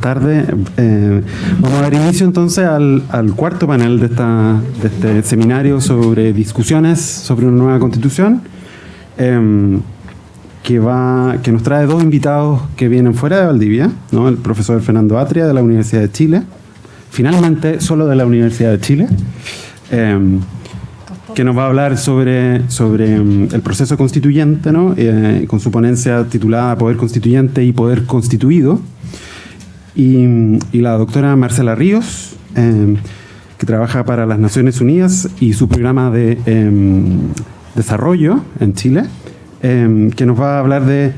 Tarde. Vamos a dar inicio entonces al cuarto panel de este seminario sobre discusiones sobre una nueva constitución, que nos trae dos invitados que vienen fuera de Valdivia, ¿no? El profesor Fernando Atria de la Universidad de Chile, finalmente solo de la Universidad de Chile, que nos va a hablar sobre el proceso constituyente, ¿no? Con su ponencia titulada Poder Constituyente y Poder Constituido. Y la doctora Marcela Ríos, que trabaja para las Naciones Unidas y su programa de desarrollo en Chile, que nos va a hablar de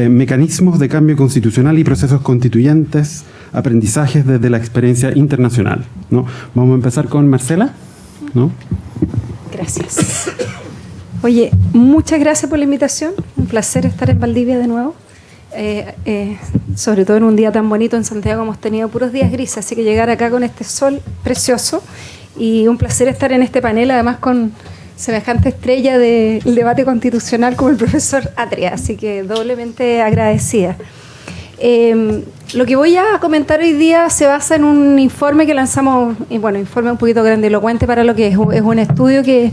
mecanismos de cambio constitucional y procesos constituyentes, aprendizajes desde la experiencia internacional, ¿no? Vamos a empezar con Marcela, ¿no? Gracias. Oye, muchas gracias por la invitación. Un placer estar en Valdivia de nuevo. Sobre todo en un día tan bonito en Santiago. Hemos tenido puros días grises, así que llegar acá con este sol precioso y un placer estar en este panel, además con semejante estrella del debate constitucional como el profesor Atria, así que doblemente agradecida. Lo que voy a comentar hoy día se basa en un informe que lanzamos, informe un poquito grandilocuente para lo que es un estudio que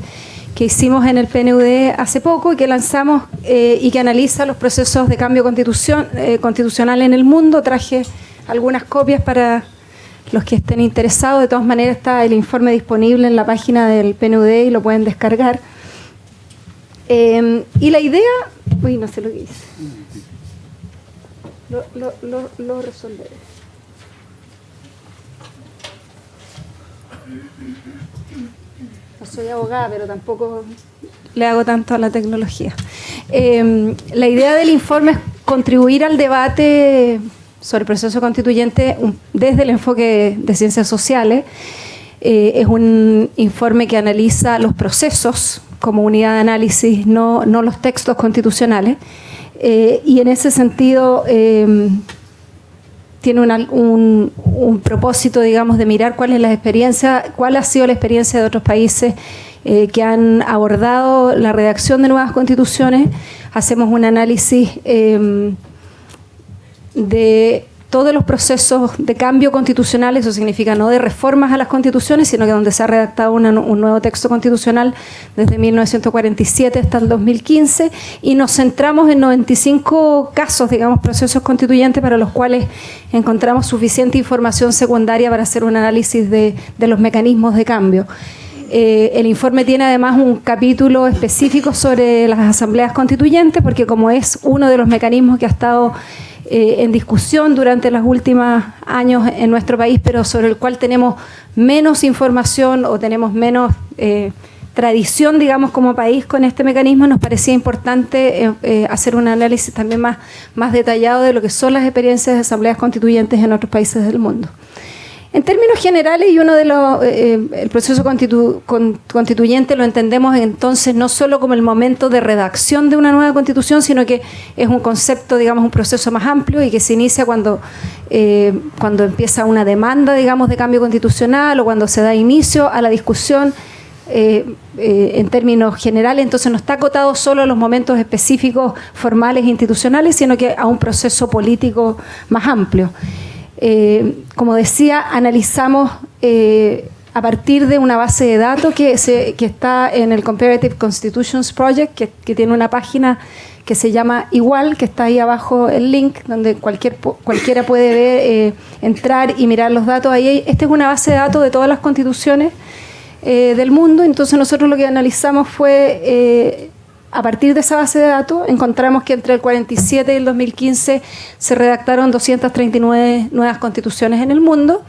hicimos en el PNUD hace poco y que lanzamos y que analiza los procesos de cambio constitucional en el mundo. Traje algunas copias para los que estén interesados. De todas maneras está el informe disponible en la página del PNUD y lo pueden descargar. Y la idea... Uy, no sé lo que hice. Lo resolveré. No soy abogada, pero tampoco le hago tanto a la tecnología. La idea del informe es contribuir al debate sobre el proceso constituyente desde el enfoque de ciencias sociales. Es un informe que analiza los procesos como unidad de análisis, no los textos constitucionales. Y en ese sentido tiene un propósito, digamos, de mirar cuál ha sido la experiencia de otros países que han abordado la redacción de nuevas constituciones. Hacemos un análisis de todos los procesos de cambio constitucional, eso significa no de reformas a las constituciones, sino que donde se ha redactado un nuevo texto constitucional desde 1947 hasta el 2015, y nos centramos en 95 casos, digamos, procesos constituyentes para los cuales encontramos suficiente información secundaria para hacer un análisis de los mecanismos de cambio. El informe tiene además un capítulo específico sobre las asambleas constituyentes, porque como es uno de los mecanismos que ha estado en discusión durante los últimos años en nuestro país, pero sobre el cual tenemos menos información o tenemos menos tradición, digamos, como país con este mecanismo, nos parecía importante hacer un análisis también más detallado de lo que son las experiencias de asambleas constituyentes en otros países del mundo. En términos generales, el proceso constituyente lo entendemos entonces no solo como el momento de redacción de una nueva constitución, sino que es un concepto, digamos, un proceso más amplio y que se inicia cuando empieza una demanda, digamos, de cambio constitucional o cuando se da inicio a la discusión en términos generales. Entonces no está acotado solo a los momentos específicos formales e institucionales, sino que a un proceso político más amplio. Como decía, analizamos a partir de una base de datos que está en el Comparative Constitutions Project, que tiene una página que se llama Igual, que está ahí abajo el link, donde cualquiera puede ver, entrar y mirar los datos. Ahí, esta es una base de datos de todas las constituciones del mundo. Entonces nosotros lo que analizamos fue... A partir de esa base de datos, encontramos que entre el 47 y el 2015 se redactaron 239 nuevas constituciones en el mundo,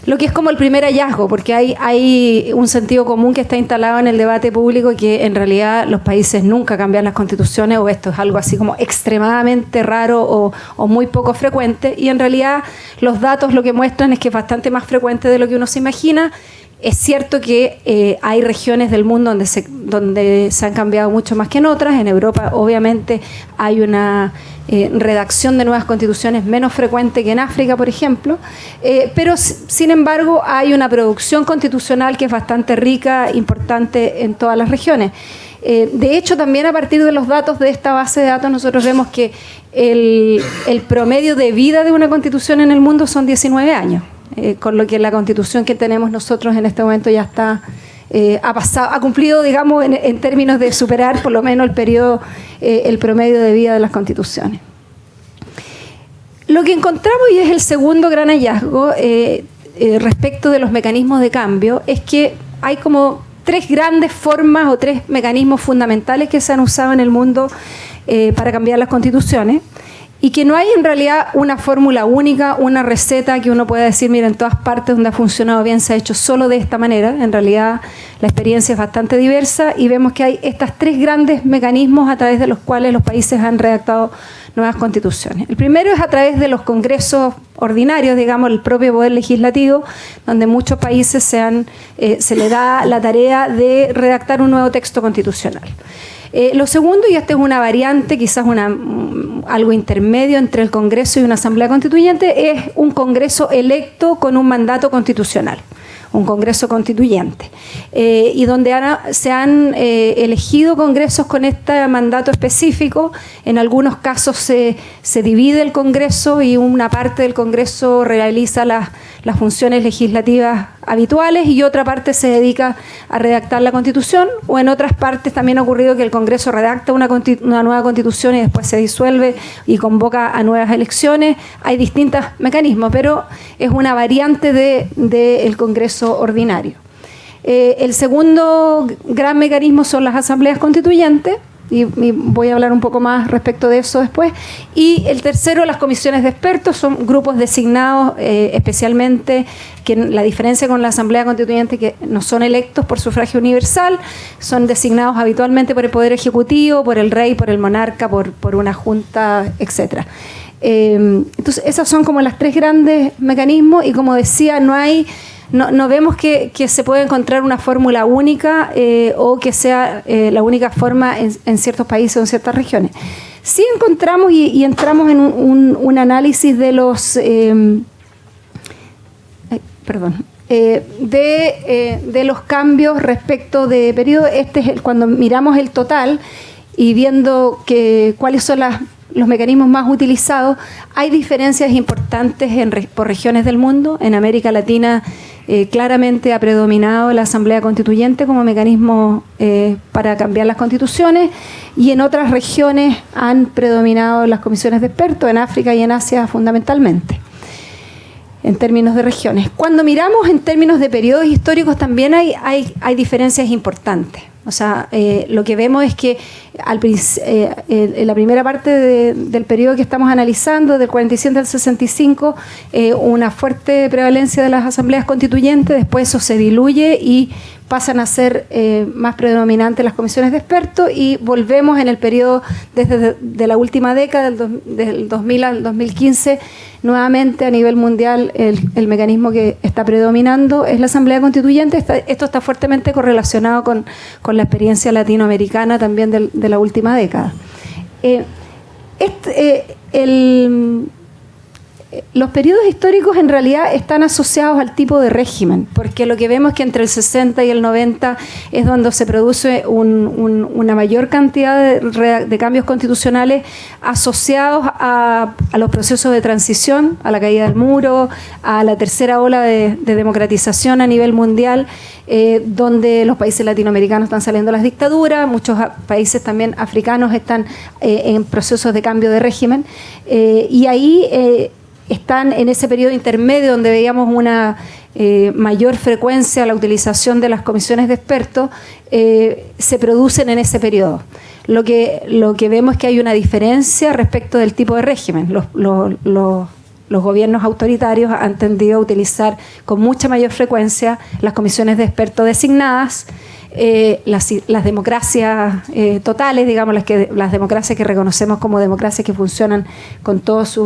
lo que es como el primer hallazgo, porque hay un sentido común que está instalado en el debate público, que en realidad los países nunca cambian las constituciones, o esto es algo así como extremadamente raro o muy poco frecuente, y en realidad los datos lo que muestran es que es bastante más frecuente de lo que uno se imagina. Es cierto que hay regiones del mundo donde se han cambiado mucho más que en otras. En Europa, obviamente, hay una redacción de nuevas constituciones menos frecuente que en África, por ejemplo. Pero, sin embargo, hay una producción constitucional que es bastante rica, importante en todas las regiones. De hecho, también a partir de los datos de esta base de datos, nosotros vemos que el promedio de vida de una constitución en el mundo son 19 años, con lo que la constitución que tenemos nosotros en este momento ya está, ha cumplido, digamos, en términos de superar por lo menos el promedio de vida de las constituciones. Lo que encontramos, y es el segundo gran hallazgo respecto de los mecanismos de cambio, es que hay como 3 grandes formas o 3 mecanismos fundamentales que se han usado en el mundo para cambiar las constituciones, y que no hay en realidad una fórmula única, una receta que uno pueda decir, mira, en todas partes donde ha funcionado bien se ha hecho solo de esta manera. En realidad la experiencia es bastante diversa y vemos que hay estos 3 grandes mecanismos a través de los cuales los países han redactado nuevas constituciones. El primero es a través de los congresos ordinarios, digamos, el propio poder legislativo, donde muchos países se le da la tarea de redactar un nuevo texto constitucional. Lo segundo, y esta es una variante, quizás algo intermedio entre el Congreso y una Asamblea Constituyente, es un Congreso electo con un mandato constitucional, un Congreso constituyente, y donde se han elegido congresos con este mandato específico. En algunos casos se divide el Congreso y una parte del Congreso realiza las funciones legislativas habituales y otra parte se dedica a redactar la Constitución, o en otras partes también ha ocurrido que el Congreso redacta una nueva Constitución y después se disuelve y convoca a nuevas elecciones. Hay distintos mecanismos, pero es una variante del Congreso ordinario. El segundo gran mecanismo son las asambleas constituyentes, y voy a hablar un poco más respecto de eso después. Y el tercero, las comisiones de expertos, son grupos designados especialmente, que la diferencia con la Asamblea Constituyente, que no son electos por sufragio universal, son designados habitualmente por el Poder Ejecutivo, por el Rey, por el monarca, por una junta, etc. Entonces, esos son como los 3 grandes mecanismos, y como decía, no vemos que se pueda encontrar una fórmula única o que sea la única forma en ciertos países o en ciertas regiones. Sí encontramos y entramos en un análisis de los de los cambios respecto de periodo. Cuando miramos el total y viendo cuáles son los mecanismos más utilizados, hay diferencias importantes por regiones del mundo. En América Latina claramente ha predominado la Asamblea Constituyente como mecanismo para cambiar las constituciones, y en otras regiones han predominado las comisiones de expertos, en África y en Asia fundamentalmente, en términos de regiones. Cuando miramos en términos de periodos históricos también hay diferencias importantes. O sea, lo que vemos es que en la primera parte del periodo que estamos analizando, del 47 al 65, una fuerte prevalencia de las asambleas constituyentes. Después eso se diluye y pasan a ser más predominantes las comisiones de expertos, y volvemos en el periodo desde la última década, del 2000 al 2015, nuevamente a nivel mundial el mecanismo que está predominando es la Asamblea Constituyente. Esto está fuertemente correlacionado con la experiencia latinoamericana también de la última década. Los periodos históricos en realidad están asociados al tipo de régimen, porque lo que vemos es que entre el 60 y el 90 es donde se produce una mayor cantidad de cambios constitucionales asociados a los procesos de transición, a la caída del muro, a la tercera ola de democratización a nivel mundial, donde los países latinoamericanos están saliendo de las dictaduras, muchos países también africanos están en procesos de cambio de régimen, y ahí están en ese periodo intermedio donde veíamos una mayor frecuencia la utilización de las comisiones de expertos, se producen en ese periodo. Lo que vemos es que hay una diferencia respecto del tipo de régimen. Los gobiernos autoritarios han tendido a utilizar con mucha mayor frecuencia las comisiones de expertos designadas. Las democracias totales, digamos, las democracias que reconocemos como democracias que funcionan con todos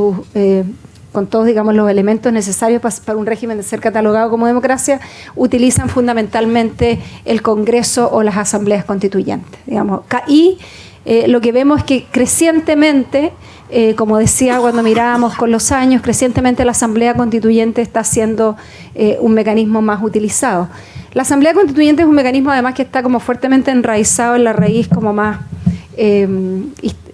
digamos, los elementos necesarios para un régimen de ser catalogado como democracia, utilizan fundamentalmente el Congreso o las asambleas constituyentes, digamos. Y lo que vemos es que crecientemente como decía, cuando mirábamos con los años, crecientemente la Asamblea Constituyente está siendo un mecanismo más utilizado. La Asamblea Constituyente es un mecanismo además que está como fuertemente enraizado en la raíz como más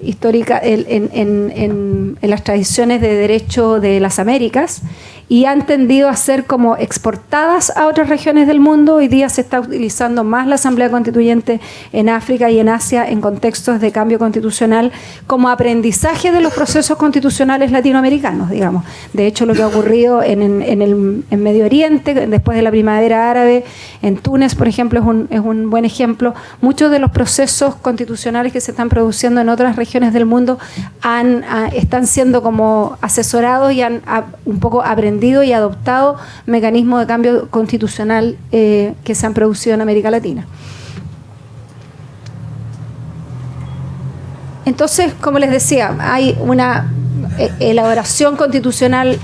histórica en las tradiciones de derecho de las Américas, y han tendido a ser como exportadas a otras regiones del mundo. Hoy día se está utilizando más la Asamblea Constituyente en África y en Asia en contextos de cambio constitucional como aprendizaje de los procesos constitucionales latinoamericanos, digamos. De hecho, lo que ha ocurrido en Medio Oriente, después de la primavera árabe, en Túnez, por ejemplo, es un buen ejemplo. Muchos de los procesos constitucionales que se están produciendo en otras regiones del mundo están siendo como asesorados y han un poco aprendido y adoptado mecanismos de cambio constitucional que se han producido en América Latina. Entonces, como les decía, hay una elaboración constitucional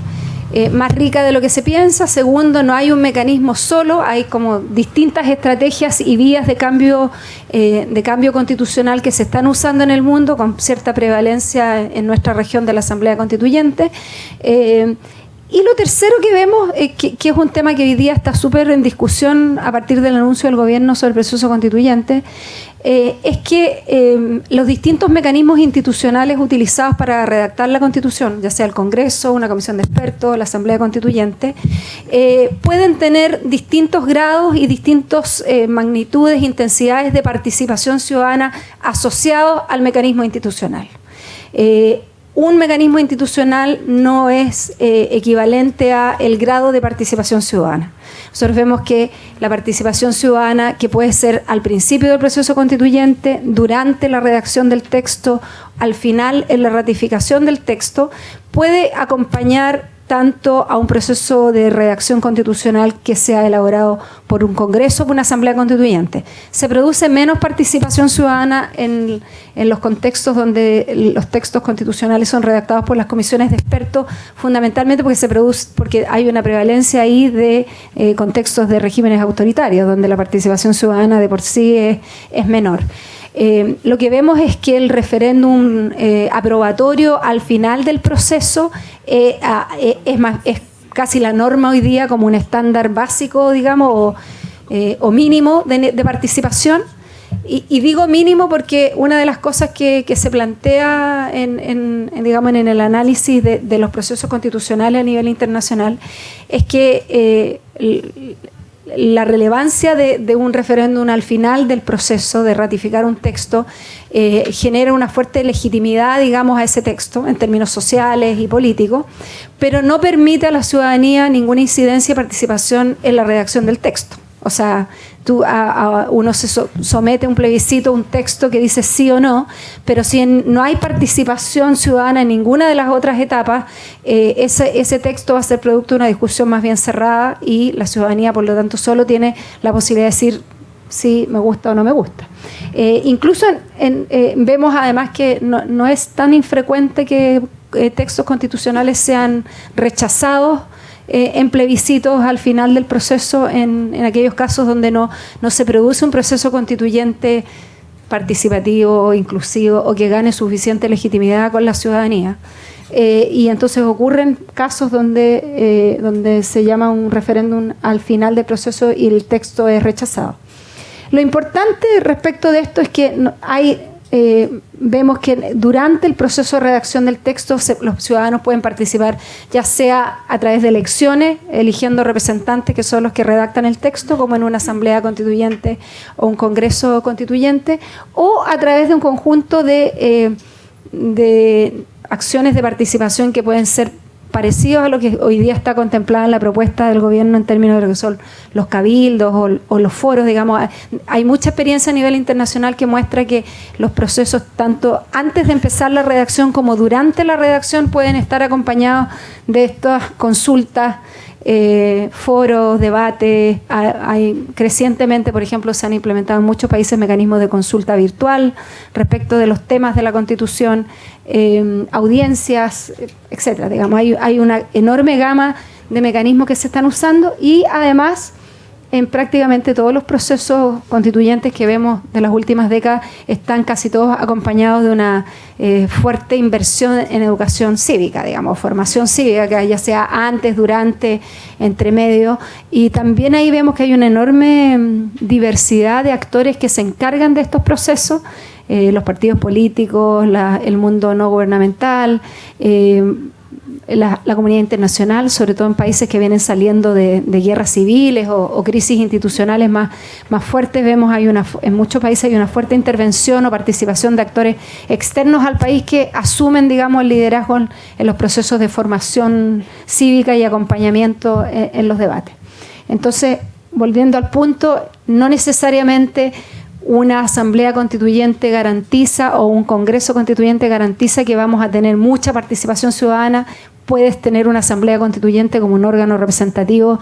más rica de lo que se piensa. Segundo, no hay un mecanismo solo, hay como distintas estrategias y vías de cambio constitucional que se están usando en el mundo con cierta prevalencia en nuestra región de la Asamblea Constituyente. Y lo tercero que vemos, que es un tema que hoy día está súper en discusión a partir del anuncio del gobierno sobre el proceso constituyente, es que los distintos mecanismos institucionales utilizados para redactar la Constitución, ya sea el Congreso, una comisión de expertos, la Asamblea Constituyente, pueden tener distintos grados y distintas magnitudes, intensidades de participación ciudadana asociados al mecanismo institucional. Un mecanismo institucional no es equivalente a el grado de participación ciudadana. Nosotros vemos que la participación ciudadana, que puede ser al principio del proceso constituyente, durante la redacción del texto, al final en la ratificación del texto, puede acompañar tanto a un proceso de redacción constitucional que sea elaborado por un Congreso o por una Asamblea Constituyente. Se produce menos participación ciudadana en los contextos donde los textos constitucionales son redactados por las comisiones de expertos, fundamentalmente porque hay una prevalencia ahí de contextos de regímenes autoritarios, donde la participación ciudadana de por sí es menor. Lo que vemos es que el referéndum aprobatorio al final del proceso es casi la norma hoy día, como un estándar básico, digamos, o mínimo de participación. Y digo mínimo porque una de las cosas que se plantea en el análisis de los procesos constitucionales a nivel internacional es que la relevancia de un referéndum al final del proceso de ratificar un texto genera una fuerte legitimidad, digamos, a ese texto en términos sociales y políticos, pero no permite a la ciudadanía ninguna incidencia y participación en la redacción del texto. O sea, uno se somete a un plebiscito, un texto que dice sí o no, pero si no hay participación ciudadana en ninguna de las otras etapas, ese texto va a ser producto de una discusión más bien cerrada y la ciudadanía, por lo tanto, solo tiene la posibilidad de decir si me gusta o no me gusta. Incluso vemos además que no es tan infrecuente que textos constitucionales sean rechazados en plebiscitos al final del proceso, en aquellos casos donde no se produce un proceso constituyente participativo, inclusivo o que gane suficiente legitimidad con la ciudadanía. Y entonces ocurren casos donde se llama un referéndum al final del proceso y el texto es rechazado. Lo importante respecto de esto es que vemos que durante el proceso de redacción del texto los ciudadanos pueden participar, ya sea a través de elecciones, eligiendo representantes que son los que redactan el texto, como en una asamblea constituyente o un congreso constituyente, o a través de un conjunto de acciones de participación que pueden ser parecidos a lo que hoy día está contemplada en la propuesta del gobierno en términos de lo que son los cabildos o los foros, digamos. Hay mucha experiencia a nivel internacional que muestra que los procesos, tanto antes de empezar la redacción como durante la redacción, pueden estar acompañados de estas consultas, foros, debates. Crecientemente, por ejemplo, se han implementado en muchos países mecanismos de consulta virtual respecto de los temas de la Constitución, audiencias, etcétera. Digamos, hay una enorme gama de mecanismos que se están usando y además en prácticamente todos los procesos constituyentes que vemos de las últimas décadas están casi todos acompañados de una fuerte inversión en educación cívica, digamos, formación cívica, que ya sea antes, durante, entre medio. Y también ahí vemos que hay una enorme diversidad de actores que se encargan de estos procesos, los partidos políticos, el mundo no gubernamental, la comunidad internacional, sobre todo en países que vienen saliendo de guerras civiles o crisis institucionales más fuertes. Vemos en muchos países hay una fuerte intervención o participación de actores externos al país que asumen, digamos, el liderazgo en los procesos de formación cívica y acompañamiento en los debates. Entonces, volviendo al punto, no necesariamente una asamblea constituyente garantiza o un congreso constituyente garantiza que vamos a tener mucha participación ciudadana. Puedes tener una asamblea constituyente como un órgano representativo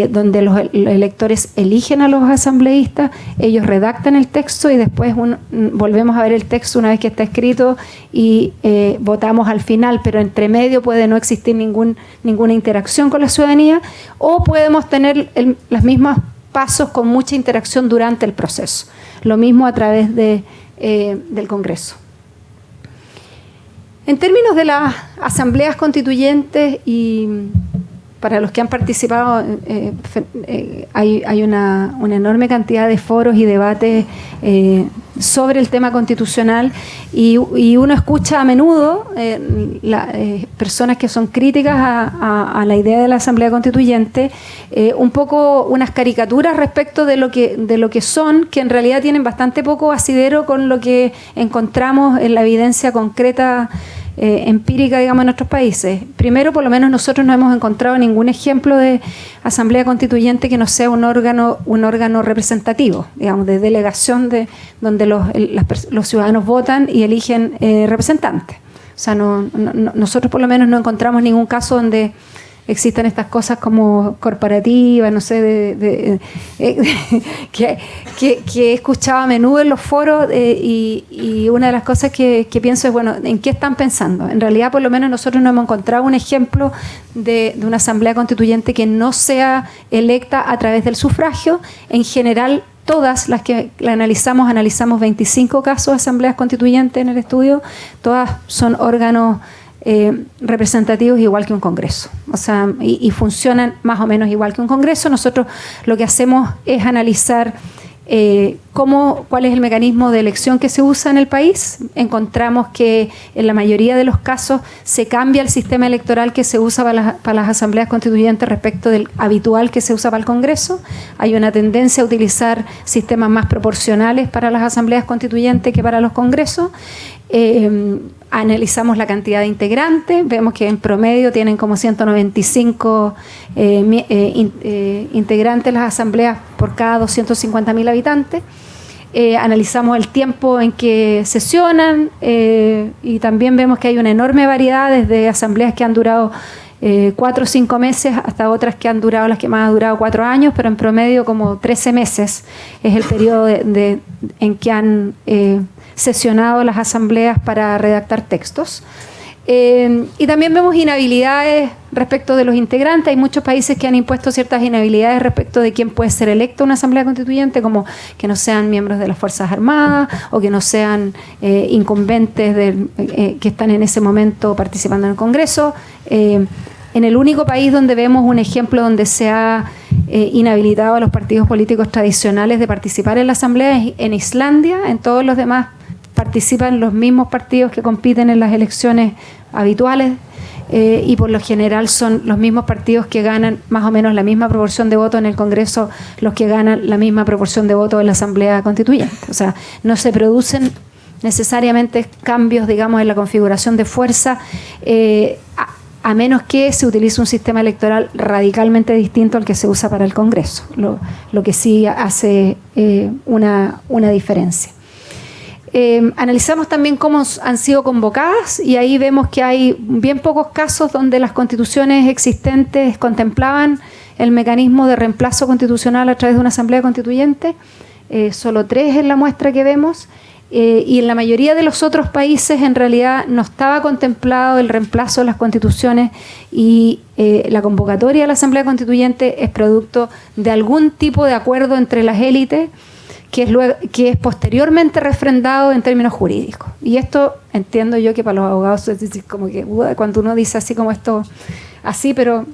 donde los electores eligen a los asambleístas, ellos redactan el texto y después volvemos a ver el texto una vez que está escrito y votamos al final, pero entre medio puede no existir ninguna interacción con la ciudadanía, o podemos tener los mismos pasos con mucha interacción durante el proceso. Lo mismo a través del Congreso. En términos de las asambleas constituyentes, y para los que han participado, hay una enorme cantidad de foros y debates sobre el tema constitucional, y uno escucha a menudo personas que son críticas a la idea de la asamblea constituyente, un poco unas caricaturas respecto de lo que son, que en realidad tienen bastante poco asidero con lo que encontramos en la evidencia concreta empírica, digamos, en nuestros países. Primero, por lo menos nosotros no hemos encontrado ningún ejemplo de asamblea constituyente que no sea un órgano representativo, digamos, de delegación, donde los ciudadanos votan y eligen representantes. O sea, nosotros por lo menos no encontramos ningún caso donde existan estas cosas como corporativas, no sé, que he escuchado a menudo en los foros, y una de las cosas que pienso es, bueno, ¿en qué están pensando? En realidad, por lo menos nosotros no hemos encontrado un ejemplo de una asamblea constituyente que no sea electa a través del sufragio. En general, todas las que analizamos 25 casos de asambleas constituyentes en el estudio, todas son órganos representativos igual que un congreso, o sea, y funcionan más o menos igual que un congreso. Nosotros lo que hacemos es analizar cuál es el mecanismo de elección que se usa en el país. Encontramos que en la mayoría de los casos se cambia el sistema electoral que se usa para las asambleas constituyentes respecto del habitual que se usa para el Congreso. Hay una tendencia a utilizar sistemas más proporcionales para las asambleas constituyentes que para los congresos. Analizamos la cantidad de integrantes, vemos que en promedio tienen como 195 integrantes las asambleas por cada 250.000 habitantes. Analizamos el tiempo en que sesionan, y también vemos que hay una enorme variedad, desde asambleas que han durado 4 o 5 meses hasta otras que han durado, las que más han durado 4 años, pero en promedio como 13 meses es el periodo en que han sesionado las asambleas para redactar textos. Y también vemos inhabilidades respecto de los integrantes. Hay muchos países que han impuesto ciertas inhabilidades respecto de quién puede ser electo a una asamblea constituyente, como que no sean miembros de las Fuerzas Armadas o que no sean incumbentes que están en ese momento participando en el Congreso. En el único país donde vemos un ejemplo donde se ha inhabilitado a los partidos políticos tradicionales de participar en la asamblea es en Islandia. En todos los demás participan los mismos partidos que compiten en las elecciones habituales, y por lo general son los mismos partidos que ganan más o menos la misma proporción de votos en el Congreso, los que ganan la misma proporción de votos en la Asamblea Constituyente. O sea, no se producen necesariamente cambios, digamos, en la configuración de fuerza, a menos que se utilice un sistema electoral radicalmente distinto al que se usa para el Congreso, lo que sí hace una diferencia. Analizamos también cómo han sido convocadas, y ahí vemos que hay bien pocos casos donde las constituciones existentes contemplaban el mecanismo de reemplazo constitucional a través de una asamblea constituyente. Solo 3 en la muestra que vemos. y en la mayoría de los otros países en realidad no estaba contemplado el reemplazo de las constituciones y la convocatoria de la Asamblea Constituyente es producto de algún tipo de acuerdo entre las élites que es posteriormente refrendado en términos jurídicos. Y esto entiendo yo que para los abogados es decir, como que cuando uno dice así como esto, así, pero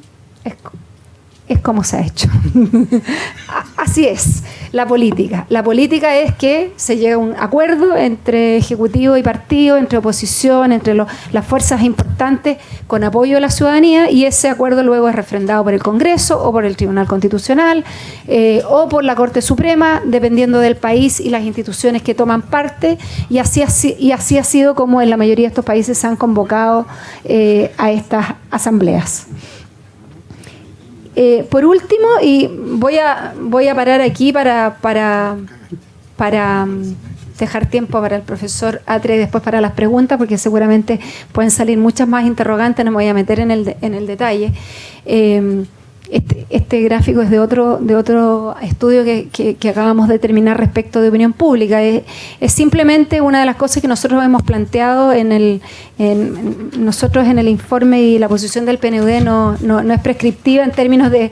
es como se ha hecho. Así es la política. La política es que se llega a un acuerdo entre ejecutivo y partido, entre oposición, entre las fuerzas importantes con apoyo de la ciudadanía, y ese acuerdo luego es refrendado por el Congreso o por el Tribunal Constitucional o por la Corte Suprema, dependiendo del país y las instituciones que toman parte, y así ha sido como en la mayoría de estos países se han convocado a estas asambleas. Por último, y voy a parar aquí para dejar tiempo para el profesor Atre y después para las preguntas, porque seguramente pueden salir muchas más interrogantes, no me voy a meter en el detalle. Este gráfico es de otro estudio que acabamos de terminar respecto de opinión pública. Es simplemente una de las cosas que nosotros hemos planteado nosotros en el informe, y la posición del PNUD no es prescriptiva en términos de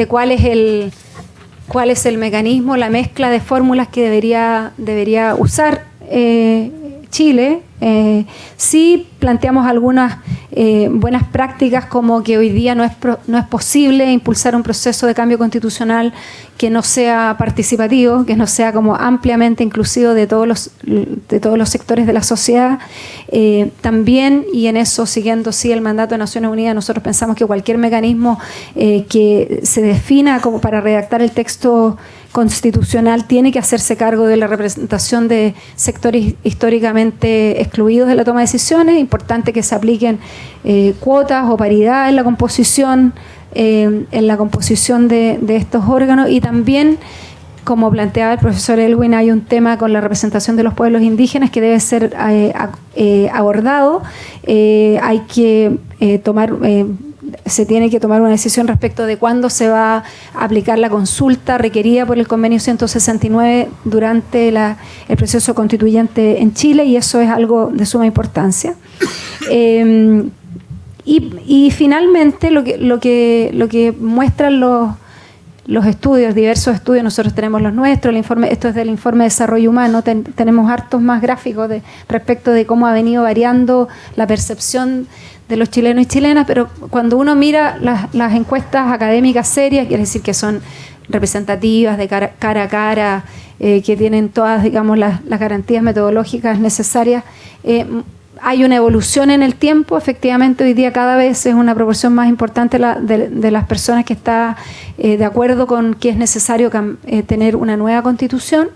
cuál es el mecanismo, la mezcla de fórmulas que debería usar Chile. Sí planteamos algunas buenas prácticas, como que hoy día no es posible impulsar un proceso de cambio constitucional que no sea participativo, que no sea como ampliamente inclusivo de todos los sectores de la sociedad. También, y en eso siguiendo el mandato de Naciones Unidas, nosotros pensamos que cualquier mecanismo que se defina como para redactar el texto constitucional tiene que hacerse cargo de la representación de sectores históricamente excluidos de la toma de decisiones. Es importante que se apliquen cuotas o paridad en la composición de estos órganos, y también, como planteaba el profesor Elwin, hay un tema con la representación de los pueblos indígenas que debe ser abordado. Hay que se tiene que tomar una decisión respecto de cuándo se va a aplicar la consulta requerida por el convenio 169 durante el proceso constituyente en Chile, y eso es algo de suma importancia. Y finalmente lo que muestran los estudios, diversos estudios, nosotros tenemos los nuestros, esto es del informe de desarrollo humano, tenemos hartos más gráficos respecto de cómo ha venido variando la percepción de los chilenos y chilenas, pero cuando uno mira las encuestas académicas serias, quiere decir que son representativas, de cara a cara, que tienen todas, digamos, las garantías metodológicas necesarias, hay una evolución en el tiempo. Efectivamente, hoy día cada vez es una proporción más importante de las personas que está de acuerdo con que es necesario tener una nueva constitución.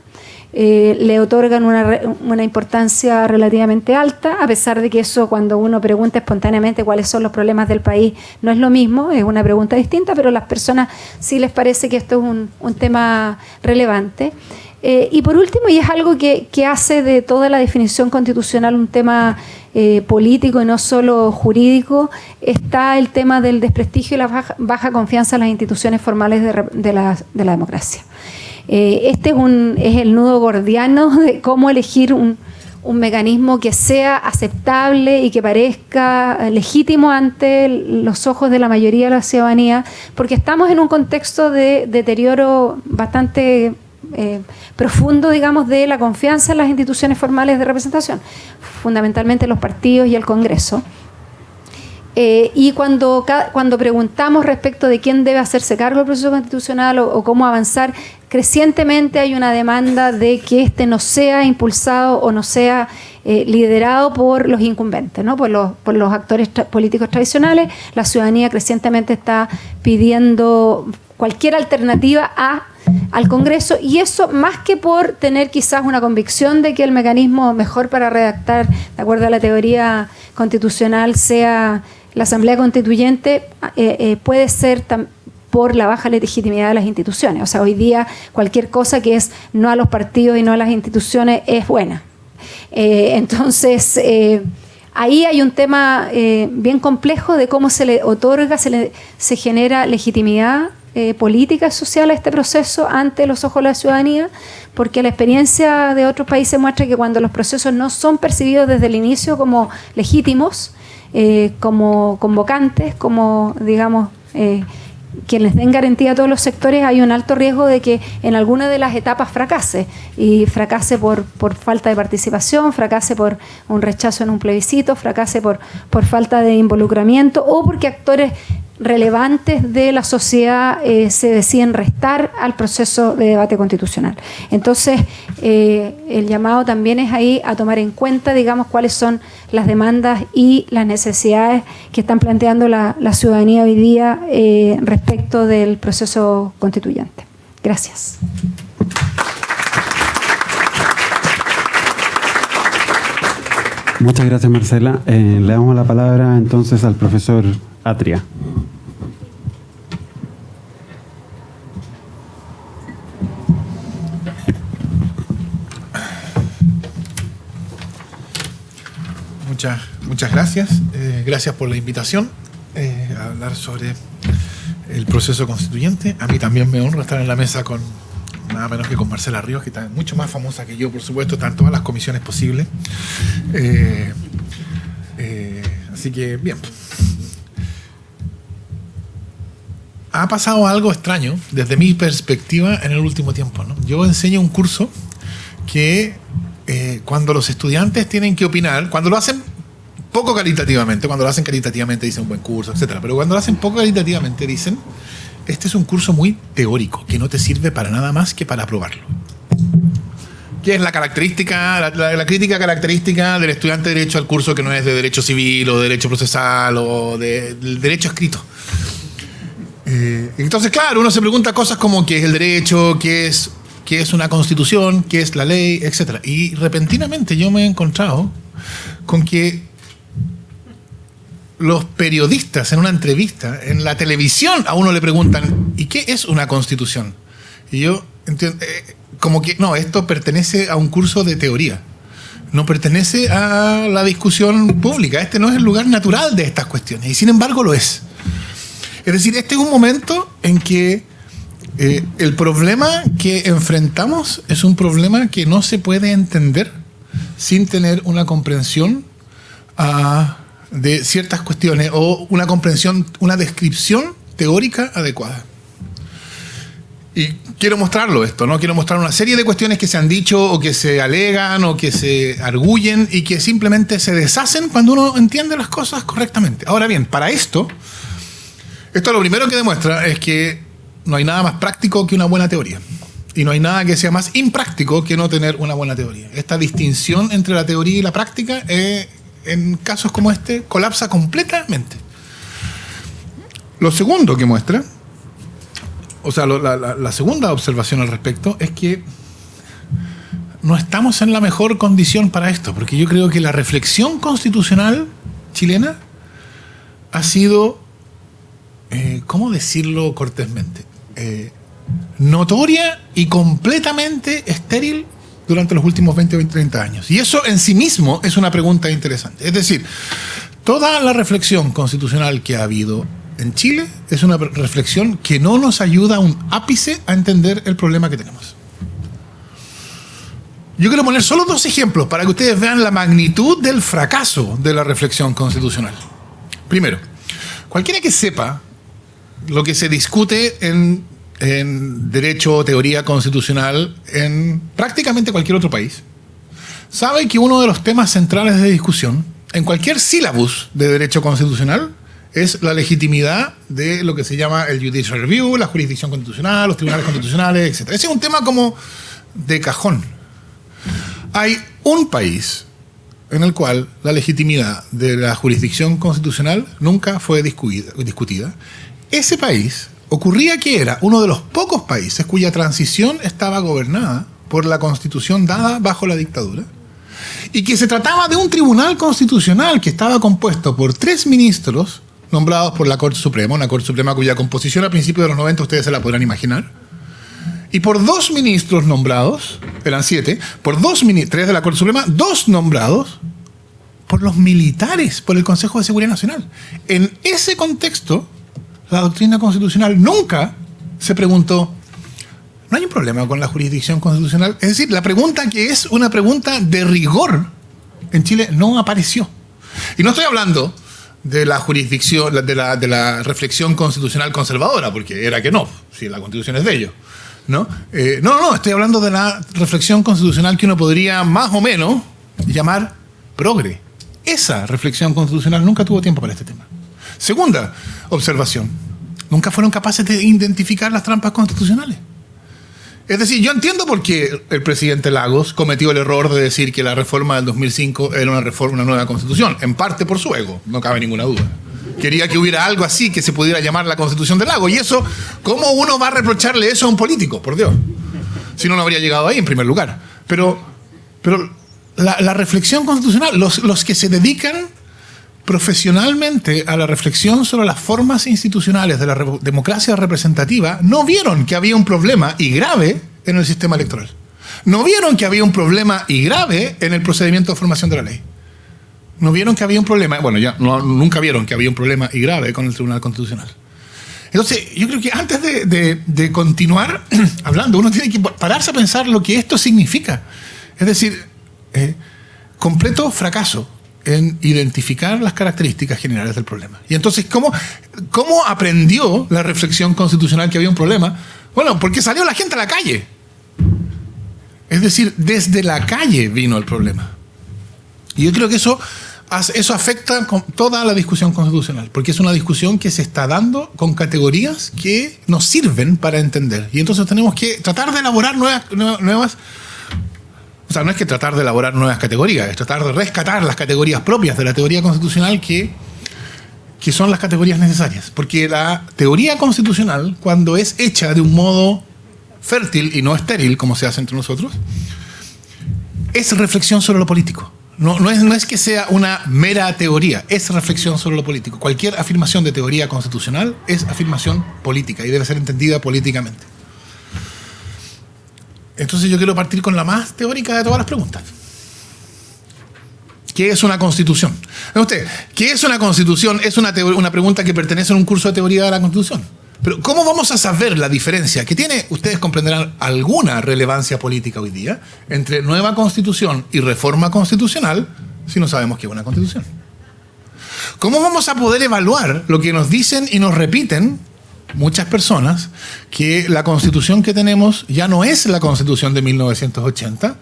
Le otorgan una importancia relativamente alta, a pesar de que eso, cuando uno pregunta espontáneamente cuáles son los problemas del país, no es lo mismo, es una pregunta distinta, pero a las personas sí les parece que esto es un tema relevante. Y por último, y es algo que hace de toda la definición constitucional un tema político y no solo jurídico, está el tema del desprestigio y la baja confianza en las instituciones formales de la democracia. Este es el nudo gordiano de cómo elegir un mecanismo que sea aceptable y que parezca legítimo ante los ojos de la mayoría de la ciudadanía, porque estamos en un contexto de deterioro bastante profundo, digamos, de la confianza en las instituciones formales de representación, fundamentalmente los partidos y el Congreso. Y cuando preguntamos respecto de quién debe hacerse cargo del proceso constitucional o cómo avanzar, crecientemente hay una demanda de que este no sea impulsado o no sea liderado por los incumbentes, ¿no? por los actores políticos tradicionales. La ciudadanía crecientemente está pidiendo cualquier alternativa al Congreso, y eso, más que por tener quizás una convicción de que el mecanismo mejor para redactar, de acuerdo a la teoría constitucional, sea la Asamblea Constituyente, puede ser por la baja legitimidad de las instituciones. O sea, hoy día cualquier cosa que es no a los partidos y no a las instituciones es buena. Entonces, ahí hay un tema bien complejo de cómo se le otorga, se genera legitimidad política y social a este proceso ante los ojos de la ciudadanía, porque la experiencia de otros países muestra que cuando los procesos no son percibidos desde el inicio como legítimos, como convocantes, como, digamos, que les den garantía a todos los sectores, hay un alto riesgo de que en alguna de las etapas fracase, y fracase por falta de participación, fracase por un rechazo en un plebiscito, fracase por falta de involucramiento, o porque actores relevantes de la sociedad se deciden restar al proceso de debate constitucional. Entonces, el llamado también es ahí a tomar en cuenta, digamos, cuáles son las demandas y las necesidades que están planteando la ciudadanía hoy día respecto del proceso constituyente. Gracias. Muchas gracias, Marcela. Le damos la palabra entonces al profesor Atria. Muchas gracias. Gracias por la invitación a hablar sobre el proceso constituyente. A mí también me honra estar en la mesa con nada menos que con Marcela Ríos, que está mucho más famosa que yo, por supuesto, está en todas las comisiones posibles. Así que, bien. Ha pasado algo extraño desde mi perspectiva en el último tiempo, ¿no? Yo enseño un curso que cuando los estudiantes tienen que opinar, cuando lo hacen poco caritativamente, cuando lo hacen caritativamente dicen un buen curso, etcétera, pero cuando lo hacen poco caritativamente dicen, este es un curso muy teórico, que no te sirve para nada más que para aprobarlo. ¿Qué es la característica, la crítica característica del estudiante de Derecho al curso que no es de Derecho Civil o de Derecho Procesal o del Derecho Escrito? Entonces, claro, uno se pregunta cosas como qué es el derecho, qué es una constitución, qué es la ley, etcétera. Y repentinamente yo me he encontrado con que los periodistas en una entrevista, en la televisión, a uno le preguntan, ¿y qué es una constitución? Y yo entiendo, como que no, esto pertenece a un curso de teoría, no pertenece a la discusión pública, este no es el lugar natural de estas cuestiones, y sin embargo lo es. Es decir, este es un momento en que el problema que enfrentamos es un problema que no se puede entender sin tener una comprensión de ciertas cuestiones o una comprensión, una descripción teórica adecuada. Y quiero mostrarlo esto, ¿no? Quiero mostrar una serie de cuestiones que se han dicho o que se alegan o que se arguyen y que simplemente se deshacen cuando uno entiende las cosas correctamente. Ahora bien, para esto lo primero que demuestra es que no hay nada más práctico que una buena teoría. Y no hay nada que sea más impráctico que no tener una buena teoría. Esta distinción entre la teoría y la práctica, en casos como este, colapsa completamente. Lo segundo que muestra, o sea, la segunda observación al respecto, es que no estamos en la mejor condición para esto, porque yo creo que la reflexión constitucional chilena ha sido, ¿cómo decirlo cortésmente? Notoria y completamente estéril durante los últimos 20 o 30 años. Y eso en sí mismo es una pregunta interesante. Es decir, toda la reflexión constitucional que ha habido en Chile es una reflexión que no nos ayuda un ápice a entender el problema que tenemos. Yo quiero poner solo 2 ejemplos para que ustedes vean la magnitud del fracaso de la reflexión constitucional. Primero, cualquiera que sepa lo que se discute en derecho o teoría constitucional en prácticamente cualquier otro país, sabe que uno de los temas centrales de discusión en cualquier sílabus de derecho constitucional es la legitimidad de lo que se llama el judicial review, la jurisdicción constitucional, los tribunales constitucionales, etc. Ese es un tema como de cajón. Hay un país en el cual la legitimidad de la jurisdicción constitucional nunca fue discutida. Ese país ocurría que era uno de los pocos países cuya transición estaba gobernada por la Constitución dada bajo la dictadura y que se trataba de un tribunal constitucional que estaba compuesto por 3 ministros nombrados por la Corte Suprema, una Corte Suprema cuya composición a principios de los 90 ustedes se la podrán imaginar, y por 2 ministros nombrados, eran 7, por 3 de la Corte Suprema, 2 nombrados por los militares, por el Consejo de Seguridad Nacional. En ese contexto, la doctrina constitucional nunca se preguntó, ¿no hay un problema con la jurisdicción constitucional? Es decir, la pregunta que es una pregunta de rigor en Chile no apareció. Y no estoy hablando de la jurisdicción, de la reflexión constitucional conservadora, porque era que no, si la Constitución es de ellos, ¿no? No, estoy hablando de la reflexión constitucional que uno podría más o menos llamar progre. Esa reflexión constitucional nunca tuvo tiempo para este tema. Segunda observación, nunca fueron capaces de identificar las trampas constitucionales. Es decir, yo entiendo por qué el presidente Lagos cometió el error de decir que la reforma del 2005 era una nueva constitución, en parte por su ego, no cabe ninguna duda. Quería que hubiera algo así que se pudiera llamar la constitución de Lagos. Y eso, ¿cómo uno va a reprocharle eso a un político? Por Dios. Si no habría llegado ahí en primer lugar. Pero la reflexión constitucional, los que se dedican profesionalmente a la reflexión sobre las formas institucionales de la democracia representativa, no vieron que había un problema y grave en el sistema electoral. No vieron que había un problema y grave en el procedimiento de formación de la ley. No vieron que había un problema, nunca vieron que había un problema y grave con el Tribunal Constitucional. Entonces, yo creo que antes de continuar hablando, uno tiene que pararse a pensar lo que esto significa. Es decir, completo fracaso en identificar las características generales del problema. Y entonces, ¿cómo aprendió la reflexión constitucional que había un problema? Bueno, porque salió la gente a la calle. Es decir, desde la calle vino el problema. Y yo creo que eso afecta con toda la discusión constitucional, porque es una discusión que se está dando con categorías que nos sirven para entender. Y entonces tenemos que tratar de elaborar nuevas. O sea, no es que tratar de elaborar nuevas categorías, es tratar de rescatar las categorías propias de la teoría constitucional que son las categorías necesarias. Porque la teoría constitucional, cuando es hecha de un modo fértil y no estéril, como se hace entre nosotros, es reflexión sobre lo político. No es que sea una mera teoría, es reflexión sobre lo político. Cualquier afirmación de teoría constitucional es afirmación política y debe ser entendida políticamente. Entonces yo quiero partir con la más teórica de todas las preguntas. ¿Qué es una constitución? ¿Qué es una constitución? Es una pregunta que pertenece a un curso de teoría de la Constitución. Pero ¿cómo vamos a saber la diferencia que tiene, ustedes comprenderán, alguna relevancia política hoy día, entre nueva constitución y reforma constitucional si no sabemos qué es una constitución? ¿Cómo vamos a poder evaluar lo que nos dicen y nos repiten muchas personas, que la constitución que tenemos ya no es la constitución de 1980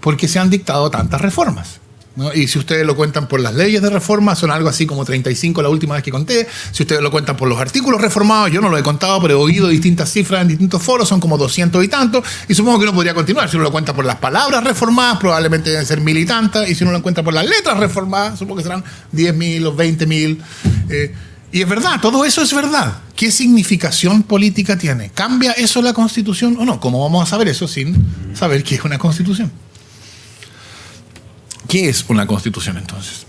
porque se han dictado tantas reformas, ¿no? Y si ustedes lo cuentan por las leyes de reforma, son algo así como 35 la última vez que conté. Si ustedes lo cuentan por los artículos reformados, yo no lo he contado, pero he oído distintas cifras en distintos foros, son como 200 y tantos, y supongo que uno podría continuar. Si uno lo cuenta por las palabras reformadas, probablemente deben ser 1000 y tantas, y si uno lo cuenta por las letras reformadas, supongo que serán 10.000 o 20.000. Y es verdad, todo eso es verdad. ¿Qué significación política tiene? ¿Cambia eso la Constitución o no? ¿Cómo vamos a saber eso sin saber qué es una Constitución? ¿Qué es una Constitución entonces?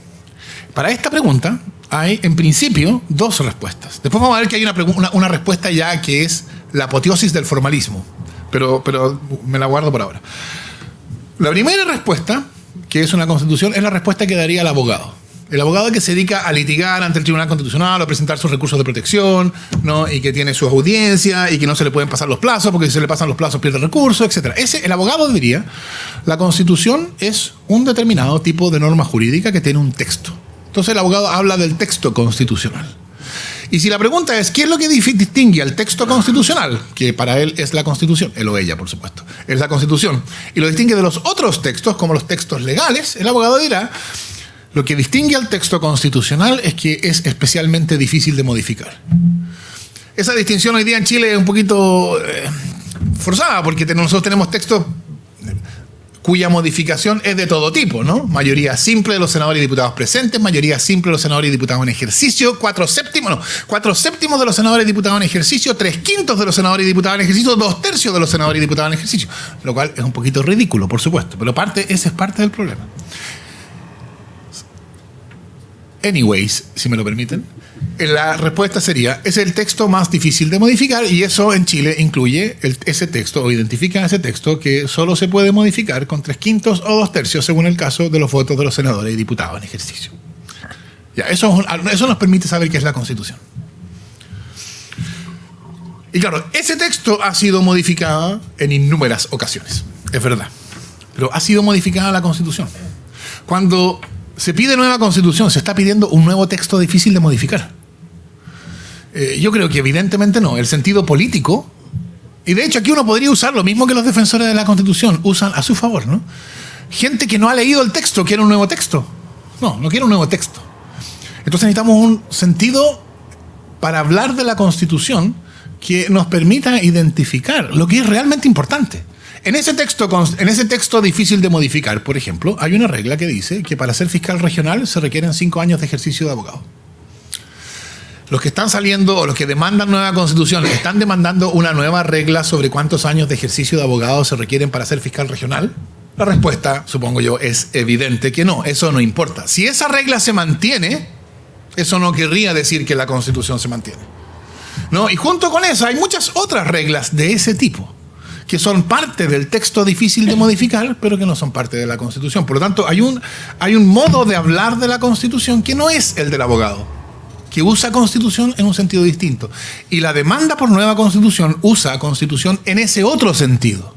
Para esta pregunta hay, en principio, dos respuestas. Después vamos a ver que hay una respuesta ya que es la apoteosis del formalismo. Pero me la guardo por ahora. La primera respuesta, que es una Constitución, es la respuesta que daría el abogado. El abogado que se dedica a litigar ante el Tribunal Constitucional, a presentar sus recursos de protección, ¿no? Y que tiene sus audiencias y que no se le pueden pasar los plazos, porque si se le pasan los plazos pierde recursos, etc. El abogado diría, la Constitución es un determinado tipo de norma jurídica que tiene un texto. Entonces el abogado habla del texto constitucional. Y si la pregunta es, ¿qué es lo que distingue al texto constitucional? Que para él es la Constitución, él o ella, por supuesto, es la Constitución, y lo distingue de los otros textos, como los textos legales, el abogado dirá, lo que distingue al texto constitucional es que es especialmente difícil de modificar. Esa distinción hoy día en Chile es un poquito forzada, porque nosotros tenemos textos cuya modificación es de todo tipo, ¿no? Mayoría simple de los senadores y diputados presentes, mayoría simple de los senadores y diputados en ejercicio, 4/7 de los senadores y diputados en ejercicio, 3/5 de los senadores y diputados en ejercicio, 2/3 de los senadores y diputados en ejercicio, lo cual es un poquito ridículo, por supuesto, pero ese es parte del problema. Anyways, si me lo permiten, la respuesta sería, es el texto más difícil de modificar, y eso en Chile incluye ese texto, o identifica ese texto que solo se puede modificar con 3/5 o 2/3 según el caso de los votos de los senadores y diputados en ejercicio. Ya, eso nos permite saber qué es la Constitución. Y claro, ese texto ha sido modificado en innúmeras ocasiones, es verdad. Pero ha sido modificada la Constitución. Cuando se pide nueva Constitución, se está pidiendo un nuevo texto difícil de modificar. Yo creo que evidentemente no. El sentido político, y de hecho aquí uno podría usar lo mismo que los defensores de la Constitución usan a su favor, ¿no? Gente que no ha leído el texto quiere un nuevo texto. No quiere un nuevo texto. Entonces necesitamos un sentido para hablar de la Constitución que nos permita identificar lo que es realmente importante. En ese texto difícil de modificar, por ejemplo, hay una regla que dice que para ser fiscal regional se requieren 5 años de ejercicio de abogado. Los que están saliendo o los que demandan nueva Constitución están demandando una nueva regla sobre cuántos años de ejercicio de abogado se requieren para ser fiscal regional. La respuesta, supongo yo, es evidente que no. Eso no importa. Si esa regla se mantiene, eso no querría decir que la Constitución se mantiene, ¿no? Y junto con eso hay muchas otras reglas de ese tipo que son parte del texto difícil de modificar, pero que no son parte de la Constitución. Por lo tanto, hay un modo de hablar de la Constitución que no es el del abogado, que usa Constitución en un sentido distinto. Y la demanda por nueva Constitución usa Constitución en ese otro sentido.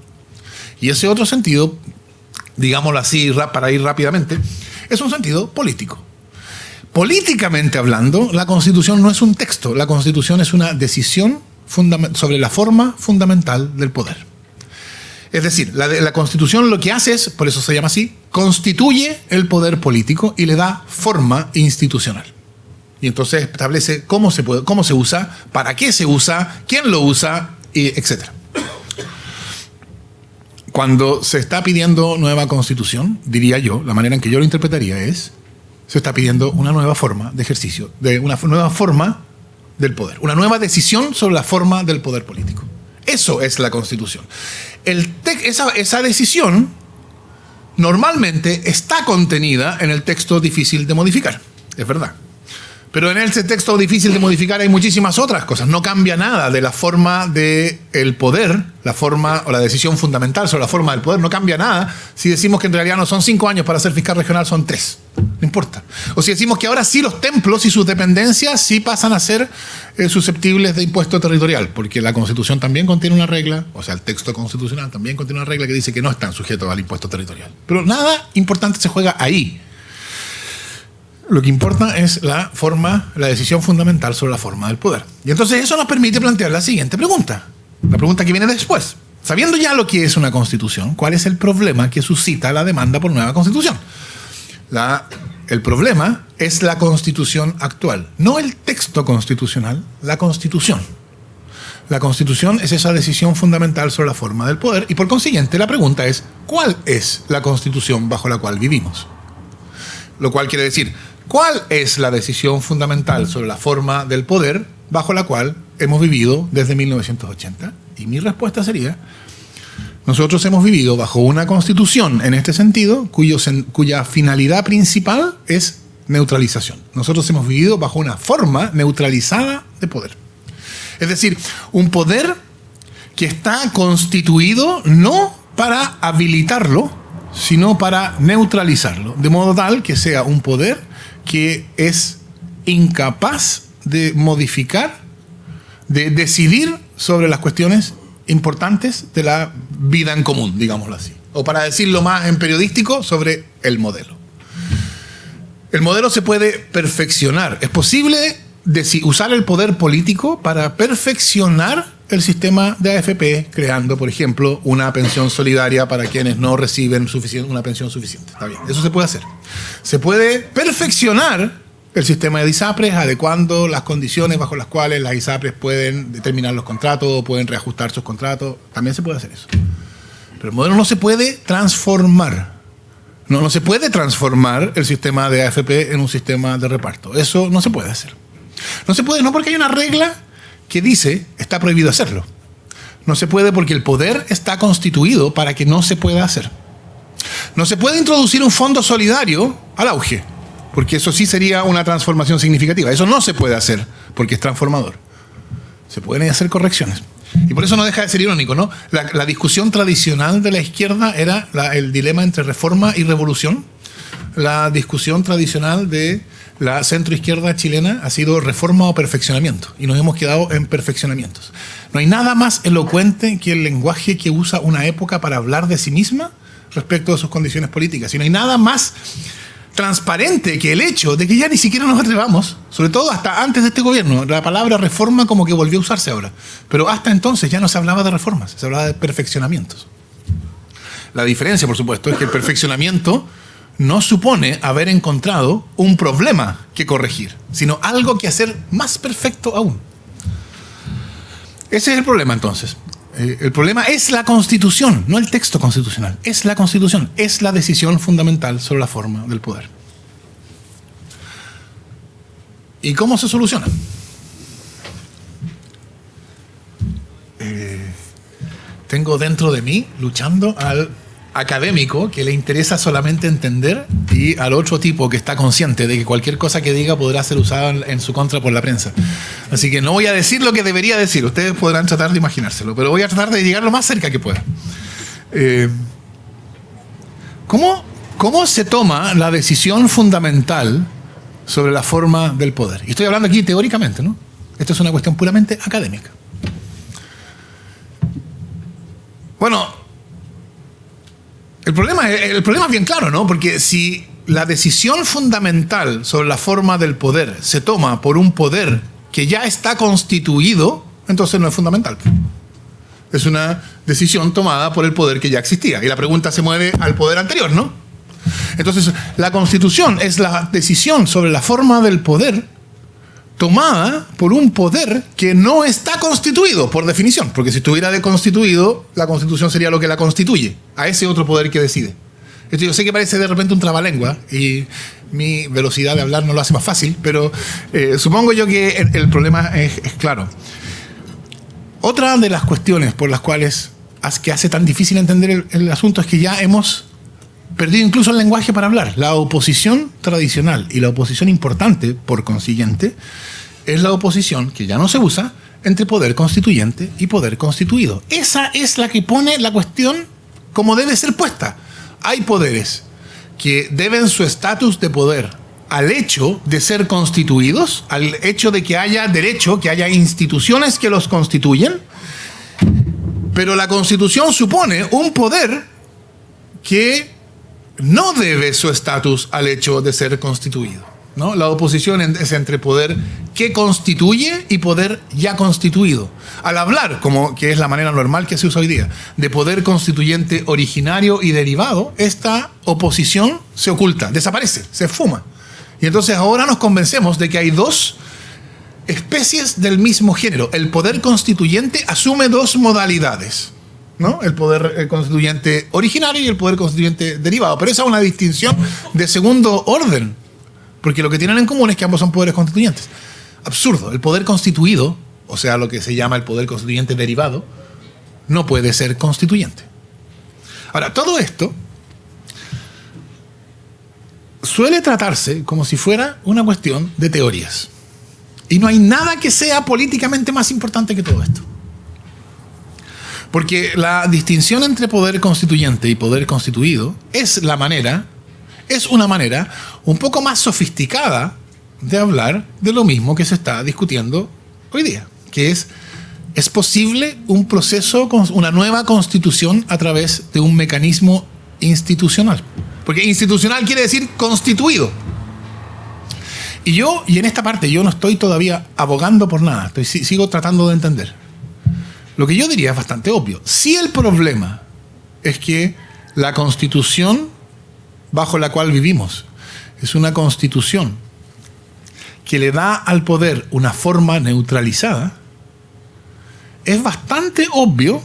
Y ese otro sentido, digámoslo así para ir rápidamente, es un sentido político. Políticamente hablando, la Constitución no es un texto. La Constitución es una decisión sobre la forma fundamental del poder. Es decir, la Constitución lo que hace es, por eso se llama así, constituye el poder político y le da forma institucional. Y entonces establece cómo se usa, para qué se usa, quién lo usa, etc. Cuando se está pidiendo nueva Constitución, diría yo, la manera en que yo lo interpretaría es, se está pidiendo una nueva forma de ejercicio, una nueva forma del poder, una nueva decisión sobre la forma del poder político. Eso es la Constitución. Esa decisión normalmente está contenida en el texto difícil de modificar, es verdad. Pero en ese texto difícil de modificar hay muchísimas otras cosas. No cambia nada de la forma del poder, la forma o la decisión fundamental sobre la forma del poder. No cambia nada si decimos que en realidad no son 5 años para ser fiscal regional, son 3. No importa. O si decimos que ahora sí los templos y sus dependencias sí pasan a ser susceptibles de impuesto territorial, porque la Constitución también contiene una regla, o sea, el texto constitucional también contiene una regla que dice que no están sujetos al impuesto territorial. Pero nada importante se juega ahí. Lo que importa es la decisión fundamental sobre la forma del poder. Y entonces eso nos permite plantear la siguiente pregunta. La pregunta que viene después. Sabiendo ya lo que es una Constitución, ¿cuál es el problema que suscita la demanda por nueva Constitución? El problema es la Constitución actual. No el texto constitucional, la Constitución. La Constitución es esa decisión fundamental sobre la forma del poder y por consiguiente la pregunta es, ¿cuál es la Constitución bajo la cual vivimos? Lo cual quiere decir, ¿cuál es la decisión fundamental sobre la forma del poder bajo la cual hemos vivido desde 1980? Y mi respuesta sería, nosotros hemos vivido bajo una Constitución en este sentido, cuya finalidad principal es neutralización. Nosotros hemos vivido bajo una forma neutralizada de poder. Es decir, un poder que está constituido no para habilitarlo, sino para neutralizarlo, de modo tal que sea un poder que es incapaz de modificar, de decidir sobre las cuestiones importantes de la vida en común, digámoslo así. O para decirlo más en periodístico, sobre el modelo. El modelo se puede perfeccionar. Es posible usar el poder político para perfeccionar el sistema de AFP, creando, por ejemplo, una pensión solidaria para quienes no reciben una pensión suficiente. Está bien, eso se puede hacer. Se puede perfeccionar el sistema de ISAPRES, adecuando las condiciones bajo las cuales las ISAPRES pueden determinar los contratos o pueden reajustar sus contratos. También se puede hacer eso. Pero el modelo no se puede transformar. No se puede transformar el sistema de AFP en un sistema de reparto. Eso no se puede hacer. No se puede, no porque hay una regla que dice está prohibido hacerlo. No se puede porque el poder está constituido para que no se pueda hacer. No se puede introducir un fondo solidario al auge, porque eso sí sería una transformación significativa. Eso no se puede hacer porque es transformador. Se pueden hacer correcciones. Y por eso no deja de ser irónico, ¿no? La discusión tradicional de la izquierda era el dilema entre reforma y revolución. La discusión tradicional de la centroizquierda chilena ha sido reforma o perfeccionamiento. Y nos hemos quedado en perfeccionamientos. No hay nada más elocuente que el lenguaje que usa una época para hablar de sí misma respecto de sus condiciones políticas. Y no hay nada más transparente que el hecho de que ya ni siquiera nos atrevamos, sobre todo hasta antes de este gobierno. La palabra reforma como que volvió a usarse ahora, pero hasta entonces ya no se hablaba de reformas, se hablaba de perfeccionamientos. La diferencia, por supuesto, es que el perfeccionamiento no supone haber encontrado un problema que corregir, sino algo que hacer más perfecto aún. Ese es el problema, entonces. El problema es la Constitución, no el texto constitucional. Es la Constitución, es la decisión fundamental sobre la forma del poder. ¿Y cómo se soluciona? Tengo dentro de mí, luchando, al académico que le interesa solamente entender y al otro tipo que está consciente de que cualquier cosa que diga podrá ser usada en su contra por la prensa. Así que no voy a decir lo que debería decir, ustedes podrán tratar de imaginárselo, pero voy a tratar de llegar lo más cerca que pueda. ¿Cómo se toma la decisión fundamental sobre la forma del poder? Y estoy hablando aquí teóricamente, ¿no? Esto es una cuestión puramente académica. Bueno, el problema es bien claro, ¿no? Porque si la decisión fundamental sobre la forma del poder se toma por un poder que ya está constituido, entonces no es fundamental. Es una decisión tomada por el poder que ya existía. Y la pregunta se mueve al poder anterior, ¿no? Entonces, la Constitución es la decisión sobre la forma del poder tomada por un poder que no está constituido, por definición. Porque si estuviera constituido, la Constitución sería lo que la constituye, a ese otro poder que decide. Esto yo sé que parece de repente un trabalengua y mi velocidad de hablar no lo hace más fácil, pero supongo yo que el problema es claro. Otra de las cuestiones por las cuales que hace tan difícil entender el asunto es que ya hemos perdido incluso el lenguaje para hablar. La oposición tradicional y la oposición importante, por consiguiente, es la oposición que ya no se usa entre poder constituyente y poder constituido. Esa es la que pone la cuestión como debe ser puesta. Hay poderes que deben su estatus de poder al hecho de ser constituidos, al hecho de que haya derecho, que haya instituciones que los constituyen, pero la Constitución supone un poder que no debe su estatus al hecho de ser constituido, ¿no? La oposición es entre poder que constituye y poder ya constituido. Al hablar, como que es la manera normal que se usa hoy día, de poder constituyente originario y derivado, esta oposición se oculta, desaparece, se esfuma. Y entonces ahora nos convencemos de que hay dos especies del mismo género. El poder constituyente asume dos modalidades, ¿no? El poder constituyente originario y el poder constituyente derivado. Pero esa es una distinción de segundo orden, porque lo que tienen en común es que ambos son poderes constituyentes. Absurdo. El poder constituido, o sea, lo que se llama el poder constituyente derivado, no puede ser constituyente. Ahora, todo esto suele tratarse como si fuera una cuestión de teorías. Y no hay nada que sea políticamente más importante que todo esto. Porque la distinción entre poder constituyente y poder constituido es una manera un poco más sofisticada de hablar de lo mismo que se está discutiendo hoy día, que ¿es posible un proceso con una nueva constitución a través de un mecanismo institucional? Porque institucional quiere decir constituido. Y en esta parte yo no estoy todavía abogando por nada, sigo tratando de entender. Lo que yo diría es bastante obvio. Si el problema es que la Constitución bajo la cual vivimos es una Constitución que le da al poder una forma neutralizada, es bastante obvio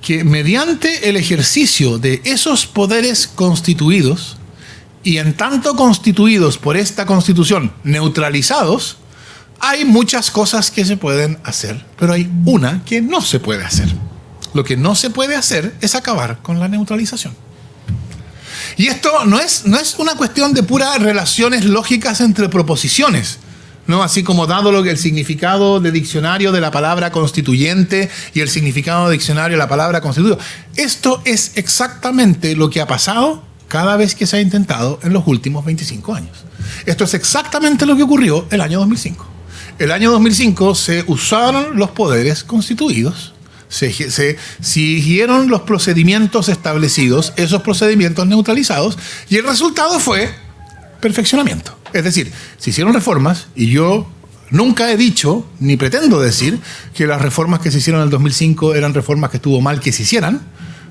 que mediante el ejercicio de esos poderes constituidos, y en tanto constituidos por esta Constitución neutralizados, hay muchas cosas que se pueden hacer, pero hay una que no se puede hacer. Lo que no se puede hacer es acabar con la neutralización. Y esto no es una cuestión de puras relaciones lógicas entre proposiciones, ¿no? Así como dado el significado de diccionario de la palabra constituyente y el significado de diccionario de la palabra constituido. Esto es exactamente lo que ha pasado cada vez que se ha intentado en los últimos 25 años. Esto es exactamente lo que ocurrió el año 2005. el año 2005 se usaron los poderes constituidos, se siguieron los procedimientos establecidos, esos procedimientos neutralizados, y el resultado fue perfeccionamiento. Es decir, se hicieron reformas, y yo nunca he dicho, ni pretendo decir, que las reformas que se hicieron en el 2005 eran reformas que estuvo mal que se hicieran.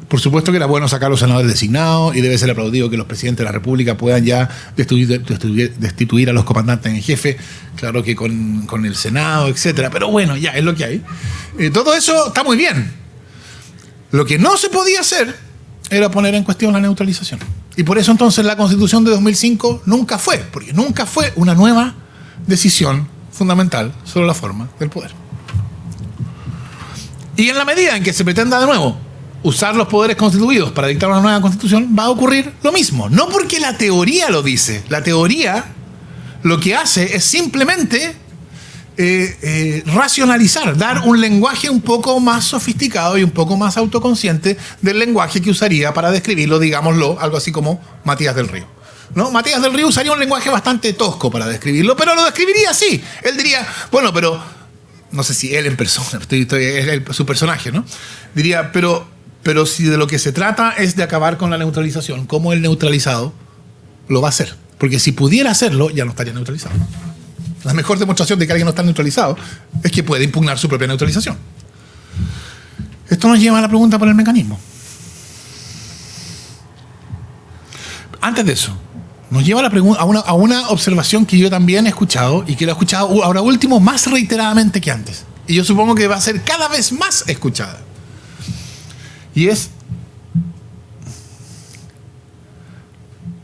Por supuesto que era bueno sacar los senadores designados y debe ser aplaudido que los presidentes de la República puedan ya destituir a los comandantes en jefe, claro que con el Senado, etcétera. Pero bueno, ya es lo que hay. Todo eso está muy bien. Lo que no se podía hacer era poner en cuestión la neutralización. Y por eso entonces la Constitución de 2005 nunca fue una nueva decisión fundamental sobre la forma del poder. Y en la medida en que se pretenda de nuevo usar los poderes constituidos para dictar una nueva constitución, va a ocurrir lo mismo. No porque la teoría lo dice. La teoría lo que hace es simplemente racionalizar, dar un lenguaje un poco más sofisticado y un poco más autoconsciente del lenguaje que usaría para describirlo, digámoslo, algo así como Matías del Río, ¿no? Matías del Río usaría un lenguaje bastante tosco para describirlo, pero lo describiría así. Él diría, bueno, pero no sé si él en persona, es su personaje, ¿no? Diría, pero si de lo que se trata es de acabar con la neutralización, ¿cómo el neutralizado lo va a hacer? Porque si pudiera hacerlo, ya no estaría neutralizado. La mejor demostración de que alguien no está neutralizado es que puede impugnar su propia neutralización. Esto nos lleva a la pregunta por el mecanismo. Antes de eso, nos lleva a una observación que yo también he escuchado y que lo he escuchado ahora último más reiteradamente que antes. Y yo supongo que va a ser cada vez más escuchada. Y es,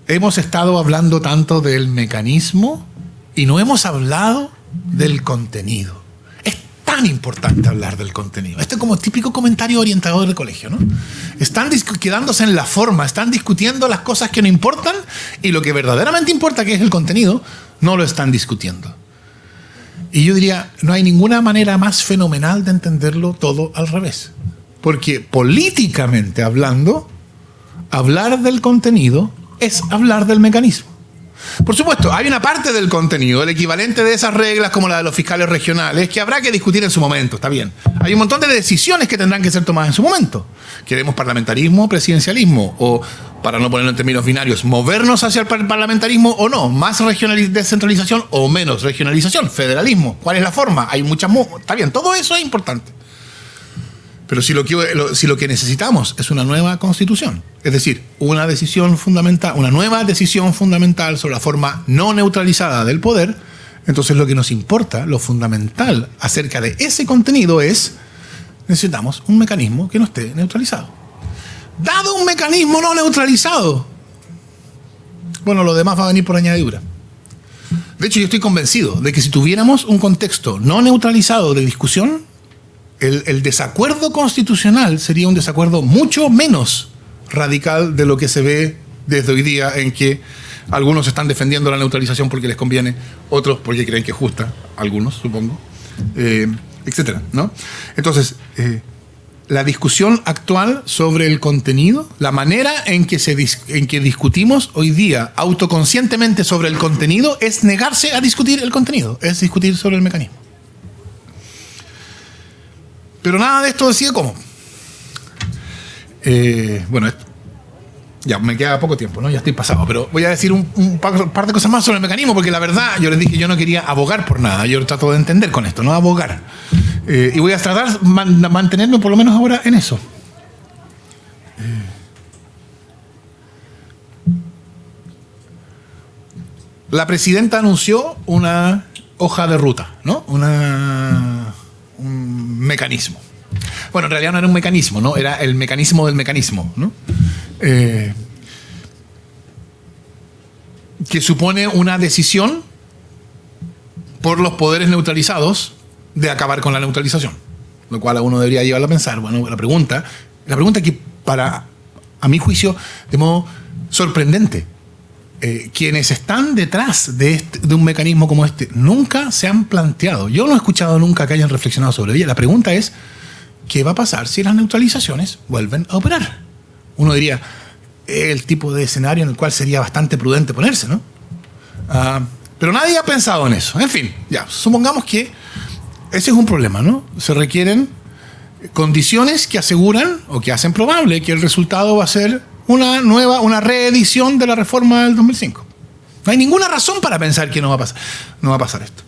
hemos estado hablando tanto del mecanismo y no hemos hablado del contenido. Es tan importante hablar del contenido. Este es como típico comentario orientador del colegio, ¿no? Están quedándose en la forma, están discutiendo las cosas que no importan y lo que verdaderamente importa, que es el contenido, no lo están discutiendo. Y yo diría, no hay ninguna manera más fenomenal de entenderlo todo al revés. Porque políticamente hablando, hablar del contenido es hablar del mecanismo. Por supuesto, hay una parte del contenido, el equivalente de esas reglas como la de los fiscales regionales, que habrá que discutir en su momento, está bien. Hay un montón de decisiones que tendrán que ser tomadas en su momento. ¿Queremos parlamentarismo o presidencialismo? O, para no ponerlo en términos binarios, movernos hacia el parlamentarismo o no, más descentralización o menos regionalización, federalismo. ¿Cuál es la forma? Hay muchas... Está bien, todo eso es importante. Pero si lo que necesitamos es una nueva constitución, es decir, una nueva decisión fundamental sobre la forma no neutralizada del poder, entonces lo que nos importa, lo fundamental acerca de ese contenido es, necesitamos un mecanismo que no esté neutralizado. Dado un mecanismo no neutralizado, bueno, lo demás va a venir por añadidura. De hecho, yo estoy convencido de que si tuviéramos un contexto no neutralizado de discusión, el desacuerdo constitucional sería un desacuerdo mucho menos radical de lo que se ve desde hoy día, en que algunos están defendiendo la neutralización porque les conviene, otros porque creen que es justa, algunos supongo, etcétera, ¿no? Entonces, la discusión actual sobre el contenido, la manera en que discutimos hoy día autoconscientemente sobre el contenido, es negarse a discutir el contenido, es discutir sobre el mecanismo. Pero nada de esto decide cómo. Bueno, ya me queda poco tiempo, ¿no? Ya estoy pasado, pero voy a decir un par de cosas más sobre el mecanismo, porque la verdad, yo les dije, yo no quería abogar por nada, yo trato de entender con esto, no abogar. Y voy a tratar de mantenerme por lo menos ahora en eso. La presidenta anunció una hoja de ruta, ¿no? Un mecanismo. Bueno, en realidad no era un mecanismo, ¿no? Era el mecanismo del mecanismo, ¿no? Que supone una decisión por los poderes neutralizados de acabar con la neutralización. Lo cual a uno debería llevarlo a pensar. Bueno, la pregunta que a mi juicio, de modo sorprendente, quienes están detrás de un mecanismo como este nunca se han planteado. Yo no he escuchado nunca que hayan reflexionado sobre ella. La pregunta es, ¿qué va a pasar si las neutralizaciones vuelven a operar? Uno diría, el tipo de escenario en el cual sería bastante prudente ponerse, ¿no? Pero nadie ha pensado en eso. En fin, ya, supongamos que ese es un problema, ¿no? Se requieren condiciones que aseguran o que hacen probable que el resultado va a ser una reedición de la reforma del 2005. No hay ninguna razón para pensar que no va a pasar esto.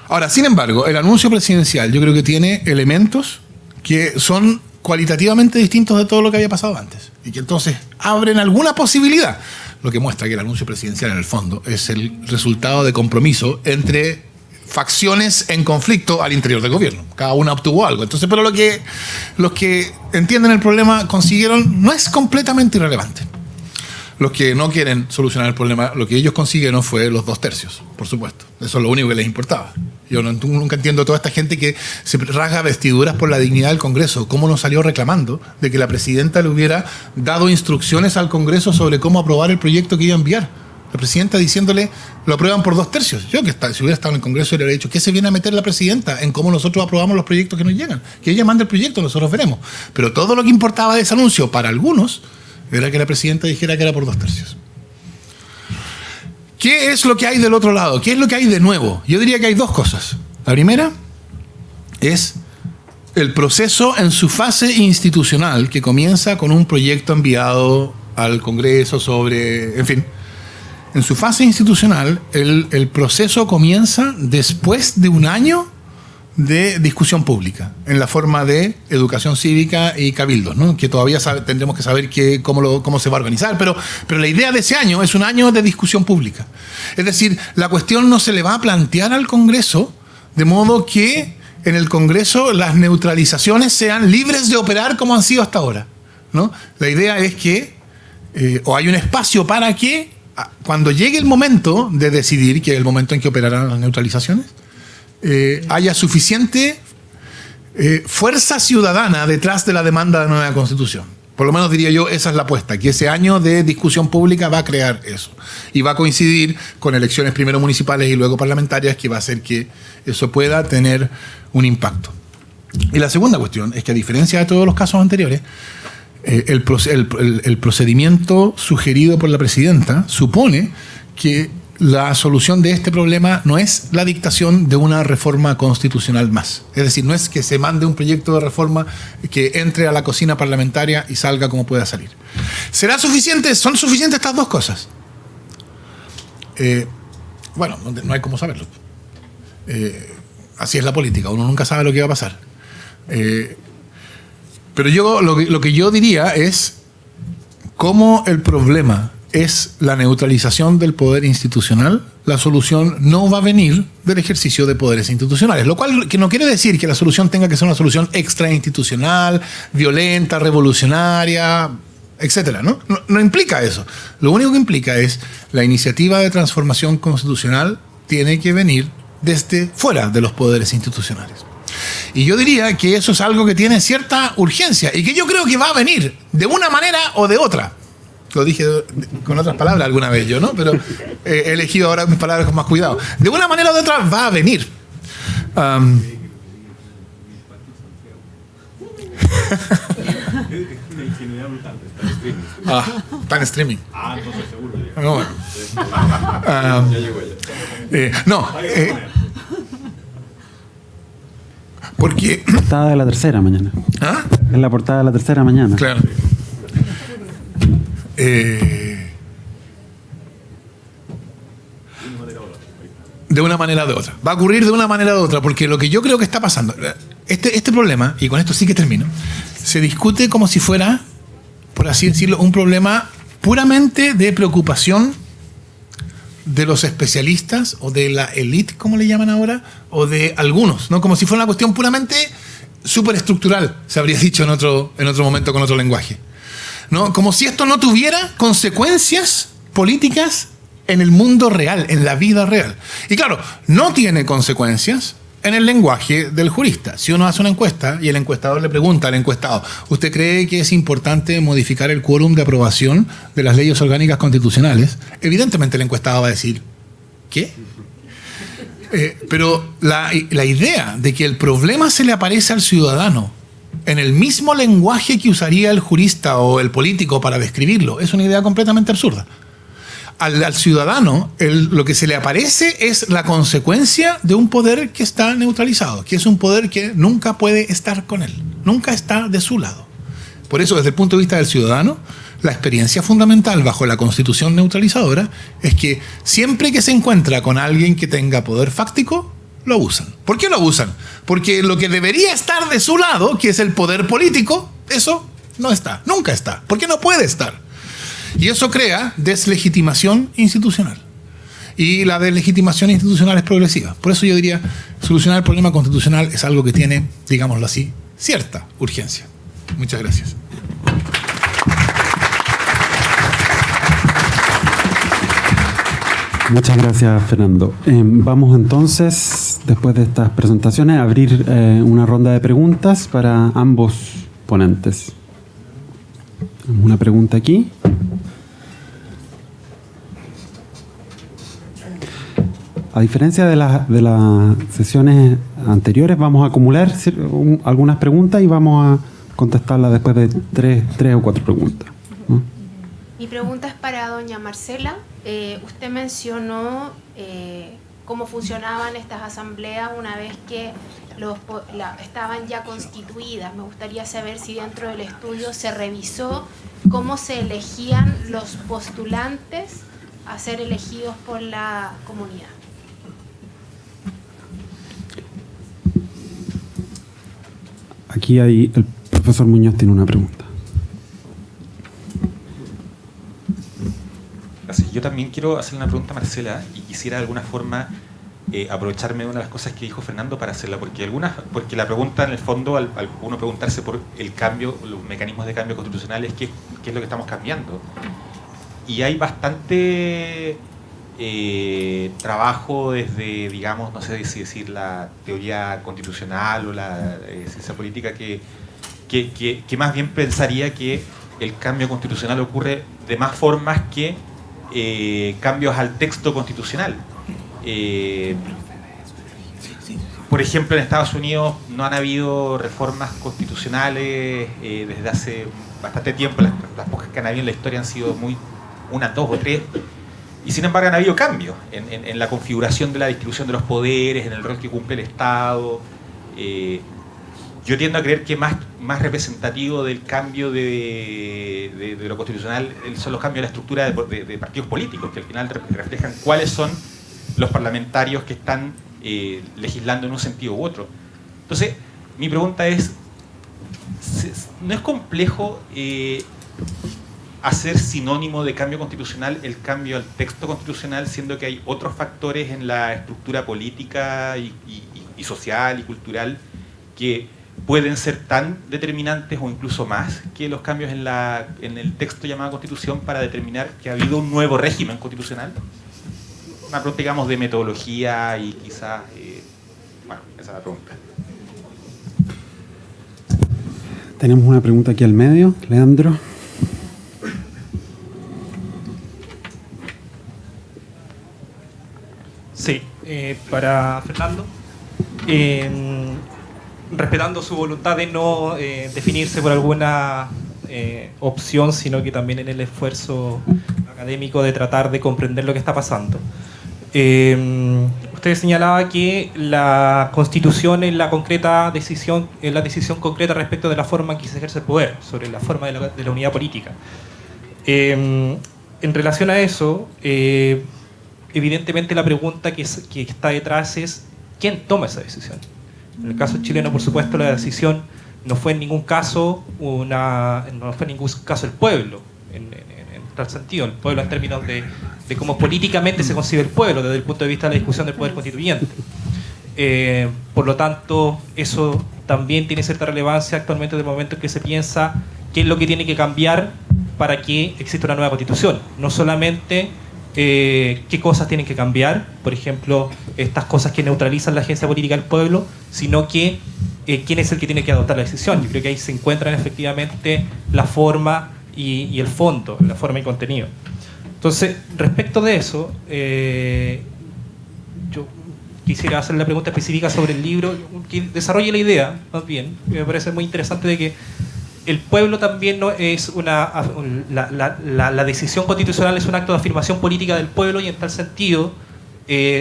Ahora, sin embargo, el anuncio presidencial yo creo que tiene elementos que son cualitativamente distintos de todo lo que había pasado antes y que entonces abren alguna posibilidad, lo que muestra que el anuncio presidencial en el fondo es el resultado de compromiso entre facciones en conflicto al interior del gobierno. Cada una obtuvo algo. Entonces, pero los que entienden el problema consiguieron no es completamente irrelevante. Los que no quieren solucionar el problema, lo que ellos consiguieron fue los 2/3, por supuesto. Eso es lo único que les importaba. Yo nunca entiendo a toda esta gente que se rasga vestiduras por la dignidad del Congreso. ¿Cómo no salió reclamando de que la presidenta le hubiera dado instrucciones al Congreso sobre cómo aprobar el proyecto que iba a enviar? La presidenta diciéndole, lo aprueban por 2/3. Yo si hubiera estado en el Congreso le hubiera dicho, ¿qué se viene a meter la presidenta en cómo nosotros aprobamos los proyectos que nos llegan? Que ella mande el proyecto, nosotros veremos. Pero todo lo que importaba de ese anuncio para algunos era que la presidenta dijera que era por 2/3. ¿Qué es lo que hay del otro lado? ¿Qué es lo que hay de nuevo? Yo diría que hay dos cosas. La primera es el proceso en su fase institucional, que comienza con un proyecto enviado al Congreso sobre, en fin. En su fase institucional, el proceso comienza después de un año de discusión pública, en la forma de educación cívica y cabildos, ¿no? Que todavía tendremos que saber cómo se va a organizar, pero la idea de ese año es un año de discusión pública. Es decir, la cuestión no se le va a plantear al Congreso de modo que en el Congreso las neutralizaciones sean libres de operar como han sido hasta ahora, ¿no? La idea es que o hay un espacio para que cuando llegue el momento de decidir, que es el momento en que operarán las neutralizaciones, haya suficiente fuerza ciudadana detrás de la demanda de nueva constitución. Por lo menos diría yo, esa es la apuesta, que ese año de discusión pública va a crear eso. Y va a coincidir con elecciones primero municipales y luego parlamentarias, que va a hacer que eso pueda tener un impacto. Y la segunda cuestión es que, a diferencia de todos los casos anteriores, el procedimiento sugerido por la presidenta supone que la solución de este problema no es la dictación de una reforma constitucional más. Es decir, no es que se mande un proyecto de reforma que entre a la cocina parlamentaria y salga como pueda salir. ¿Será suficiente? ¿Son suficientes estas dos cosas? Bueno, no hay cómo saberlo. Así es la política, uno nunca sabe lo que va a pasar. Pero yo lo que yo diría es cómo el problema es la neutralización del poder institucional, la solución no va a venir del ejercicio de poderes institucionales, lo cual que no quiere decir que la solución tenga que ser una solución extrainstitucional, violenta, revolucionaria, etcétera, ¿no? No implica eso. Lo único que implica es la iniciativa de transformación constitucional tiene que venir desde fuera de los poderes institucionales. Y yo diría que eso es algo que tiene cierta urgencia y que yo creo que va a venir de una manera o de otra. Lo dije con otras palabras alguna vez yo, ¿no? Pero he elegido ahora mis palabras con más cuidado. De una manera o de otra va a venir. Está en streaming. Entonces seguro. No, porque... Portada de La Tercera mañana. ¿Ah? Es la portada de La Tercera mañana. Claro. De una manera o de otra. Va a ocurrir de una manera o de otra, porque lo que yo creo que está pasando, este problema, y con esto sí que termino, se discute como si fuera, por así decirlo, un problema puramente de preocupación de los especialistas o de la élite, como le llaman ahora, o de algunos, ¿no? Como si fuera una cuestión puramente superestructural, se habría dicho en otro momento con otro lenguaje, ¿no? Como si esto no tuviera consecuencias políticas en el mundo real, en la vida real. Y claro, no tiene consecuencias en el lenguaje del jurista. Si uno hace una encuesta y el encuestador le pregunta al encuestado, ¿usted cree que es importante modificar el quórum de aprobación de las leyes orgánicas constitucionales? Evidentemente el encuestado va a decir, ¿qué? Pero la idea de que el problema se le aparece al ciudadano en el mismo lenguaje que usaría el jurista o el político para describirlo es una idea completamente absurda. al ciudadano lo que se le aparece es la consecuencia de un poder que está neutralizado, que es un poder que nunca puede estar con él, nunca está de su lado. Por eso, desde el punto de vista del ciudadano, la experiencia fundamental bajo la Constitución neutralizadora es que siempre que se encuentra con alguien que tenga poder fáctico, lo abusan. ¿Por qué lo abusan? Porque lo que debería estar de su lado, que es el poder político, eso no está, nunca está, porque no puede estar. Y eso crea deslegitimación institucional. Y la deslegitimación institucional es progresiva. Por eso yo diría, solucionar el problema constitucional es algo que tiene, digámoslo así, cierta urgencia. Muchas gracias. Muchas gracias, Fernando. Vamos entonces, después de estas presentaciones, a abrir una ronda de preguntas para ambos ponentes. Una pregunta aquí. A diferencia de las sesiones anteriores, vamos a acumular algunas preguntas y vamos a contestarlas después de tres o cuatro preguntas, ¿no? Mi pregunta es para doña Marcela. Usted mencionó cómo funcionaban estas asambleas una vez que estaban ya constituidas. Me gustaría saber si dentro del estudio se revisó cómo se elegían los postulantes a ser elegidos por la comunidad. Aquí el profesor Muñoz tiene una pregunta. Gracias. Yo también quiero hacerle una pregunta a Marcela y quisiera de alguna forma aprovecharme de una de las cosas que dijo Fernando para hacerla, porque la pregunta en el fondo, al uno preguntarse por el cambio, los mecanismos de cambio constitucionales, ¿qué es lo que estamos cambiando? Y hay bastante trabajo desde, digamos, no sé si decir la teoría constitucional o la ciencia política, que más bien pensaría que el cambio constitucional ocurre de más formas que cambios al texto constitucional. Por ejemplo, en Estados Unidos no han habido reformas constitucionales desde hace bastante tiempo. Las pocas que han habido en la historia han sido unas, dos o tres. Y sin embargo han habido cambios en la configuración de la distribución de los poderes, en el rol que cumple el Estado. Yo tiendo a creer que más representativo del cambio de lo constitucional son los cambios de la estructura de partidos políticos, que al final reflejan cuáles son los parlamentarios que están legislando en un sentido u otro. Entonces, mi pregunta es, ¿no es complejo hacer sinónimo de cambio constitucional el cambio al texto constitucional, siendo que hay otros factores en la estructura política y social y cultural que pueden ser tan determinantes o incluso más que los cambios en el texto llamado Constitución para determinar que ha habido un nuevo régimen constitucional? Una pregunta, digamos, de metodología y quizás... bueno, esa es la pregunta. Tenemos una pregunta aquí al medio. Leandro. Sí, para Fernando. Respetando su voluntad de no definirse por alguna opción, sino que también en el esfuerzo académico de tratar de comprender lo que está pasando. Usted señalaba que la Constitución es la decisión concreta respecto de la forma en que se ejerce el poder, sobre la forma de la unidad política. En relación a eso, evidentemente la pregunta que está detrás es ¿quién toma esa decisión? En el caso chileno, por supuesto, la decisión no fue en ningún caso el pueblo, en tal sentido, el pueblo en términos de cómo políticamente se concibe el pueblo desde el punto de vista de la discusión del poder constituyente. Por lo tanto, eso también tiene cierta relevancia actualmente en el momento en que se piensa qué es lo que tiene que cambiar para que exista una nueva constitución. No solamente qué cosas tienen que cambiar, por ejemplo, estas cosas que neutralizan la agencia política del pueblo, sino que quién es el que tiene que adoptar la decisión. Yo creo que ahí se encuentran efectivamente la forma y el fondo, la forma y contenido. Entonces, respecto de eso, yo quisiera hacer la pregunta específica sobre el libro, que desarrolle la idea, más bien, que me parece muy interesante de que el pueblo también no es la decisión constitucional es un acto de afirmación política del pueblo, y en tal sentido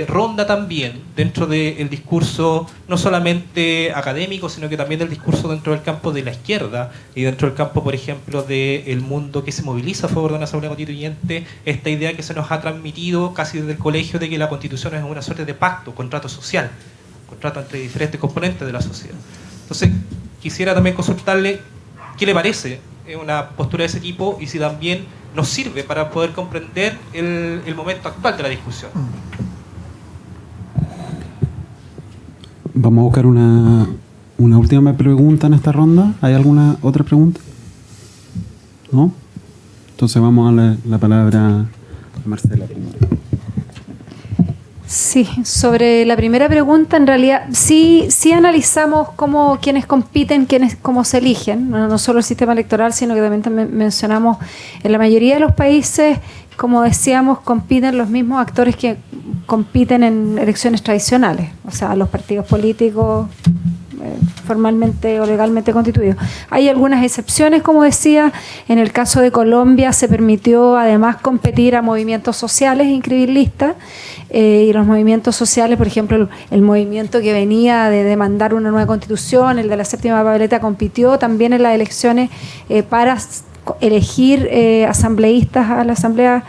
ronda también dentro del discurso no solamente académico, sino que también del discurso dentro del campo de la izquierda y dentro del campo, por ejemplo, del mundo que se moviliza a favor de una asamblea constituyente, esta idea que se nos ha transmitido casi desde el colegio de que la constitución es una suerte de pacto, contrato social, contrato entre diferentes componentes de la sociedad. Entonces, quisiera también consultarle qué le parece una postura de ese tipo y si también nos sirve para poder comprender el momento actual de la discusión. Vamos a buscar una última pregunta en esta ronda. ¿Hay alguna otra pregunta? ¿No? Entonces vamos a darle la palabra a Marcela primero. Sí, sobre la primera pregunta, en realidad sí analizamos quiénes compiten, cómo se eligen, no solo el sistema electoral, sino que también mencionamos en la mayoría de los países, como decíamos, compiten los mismos actores que compiten en elecciones tradicionales, o sea, los partidos políticos formalmente o legalmente constituidos. Hay algunas excepciones, como decía, en el caso de Colombia se permitió además competir a movimientos sociales, inscribir listas, y los movimientos sociales, por ejemplo, el movimiento que venía de demandar una nueva constitución, el de la séptima papeleta, compitió también en las elecciones para elegir asambleístas a la asamblea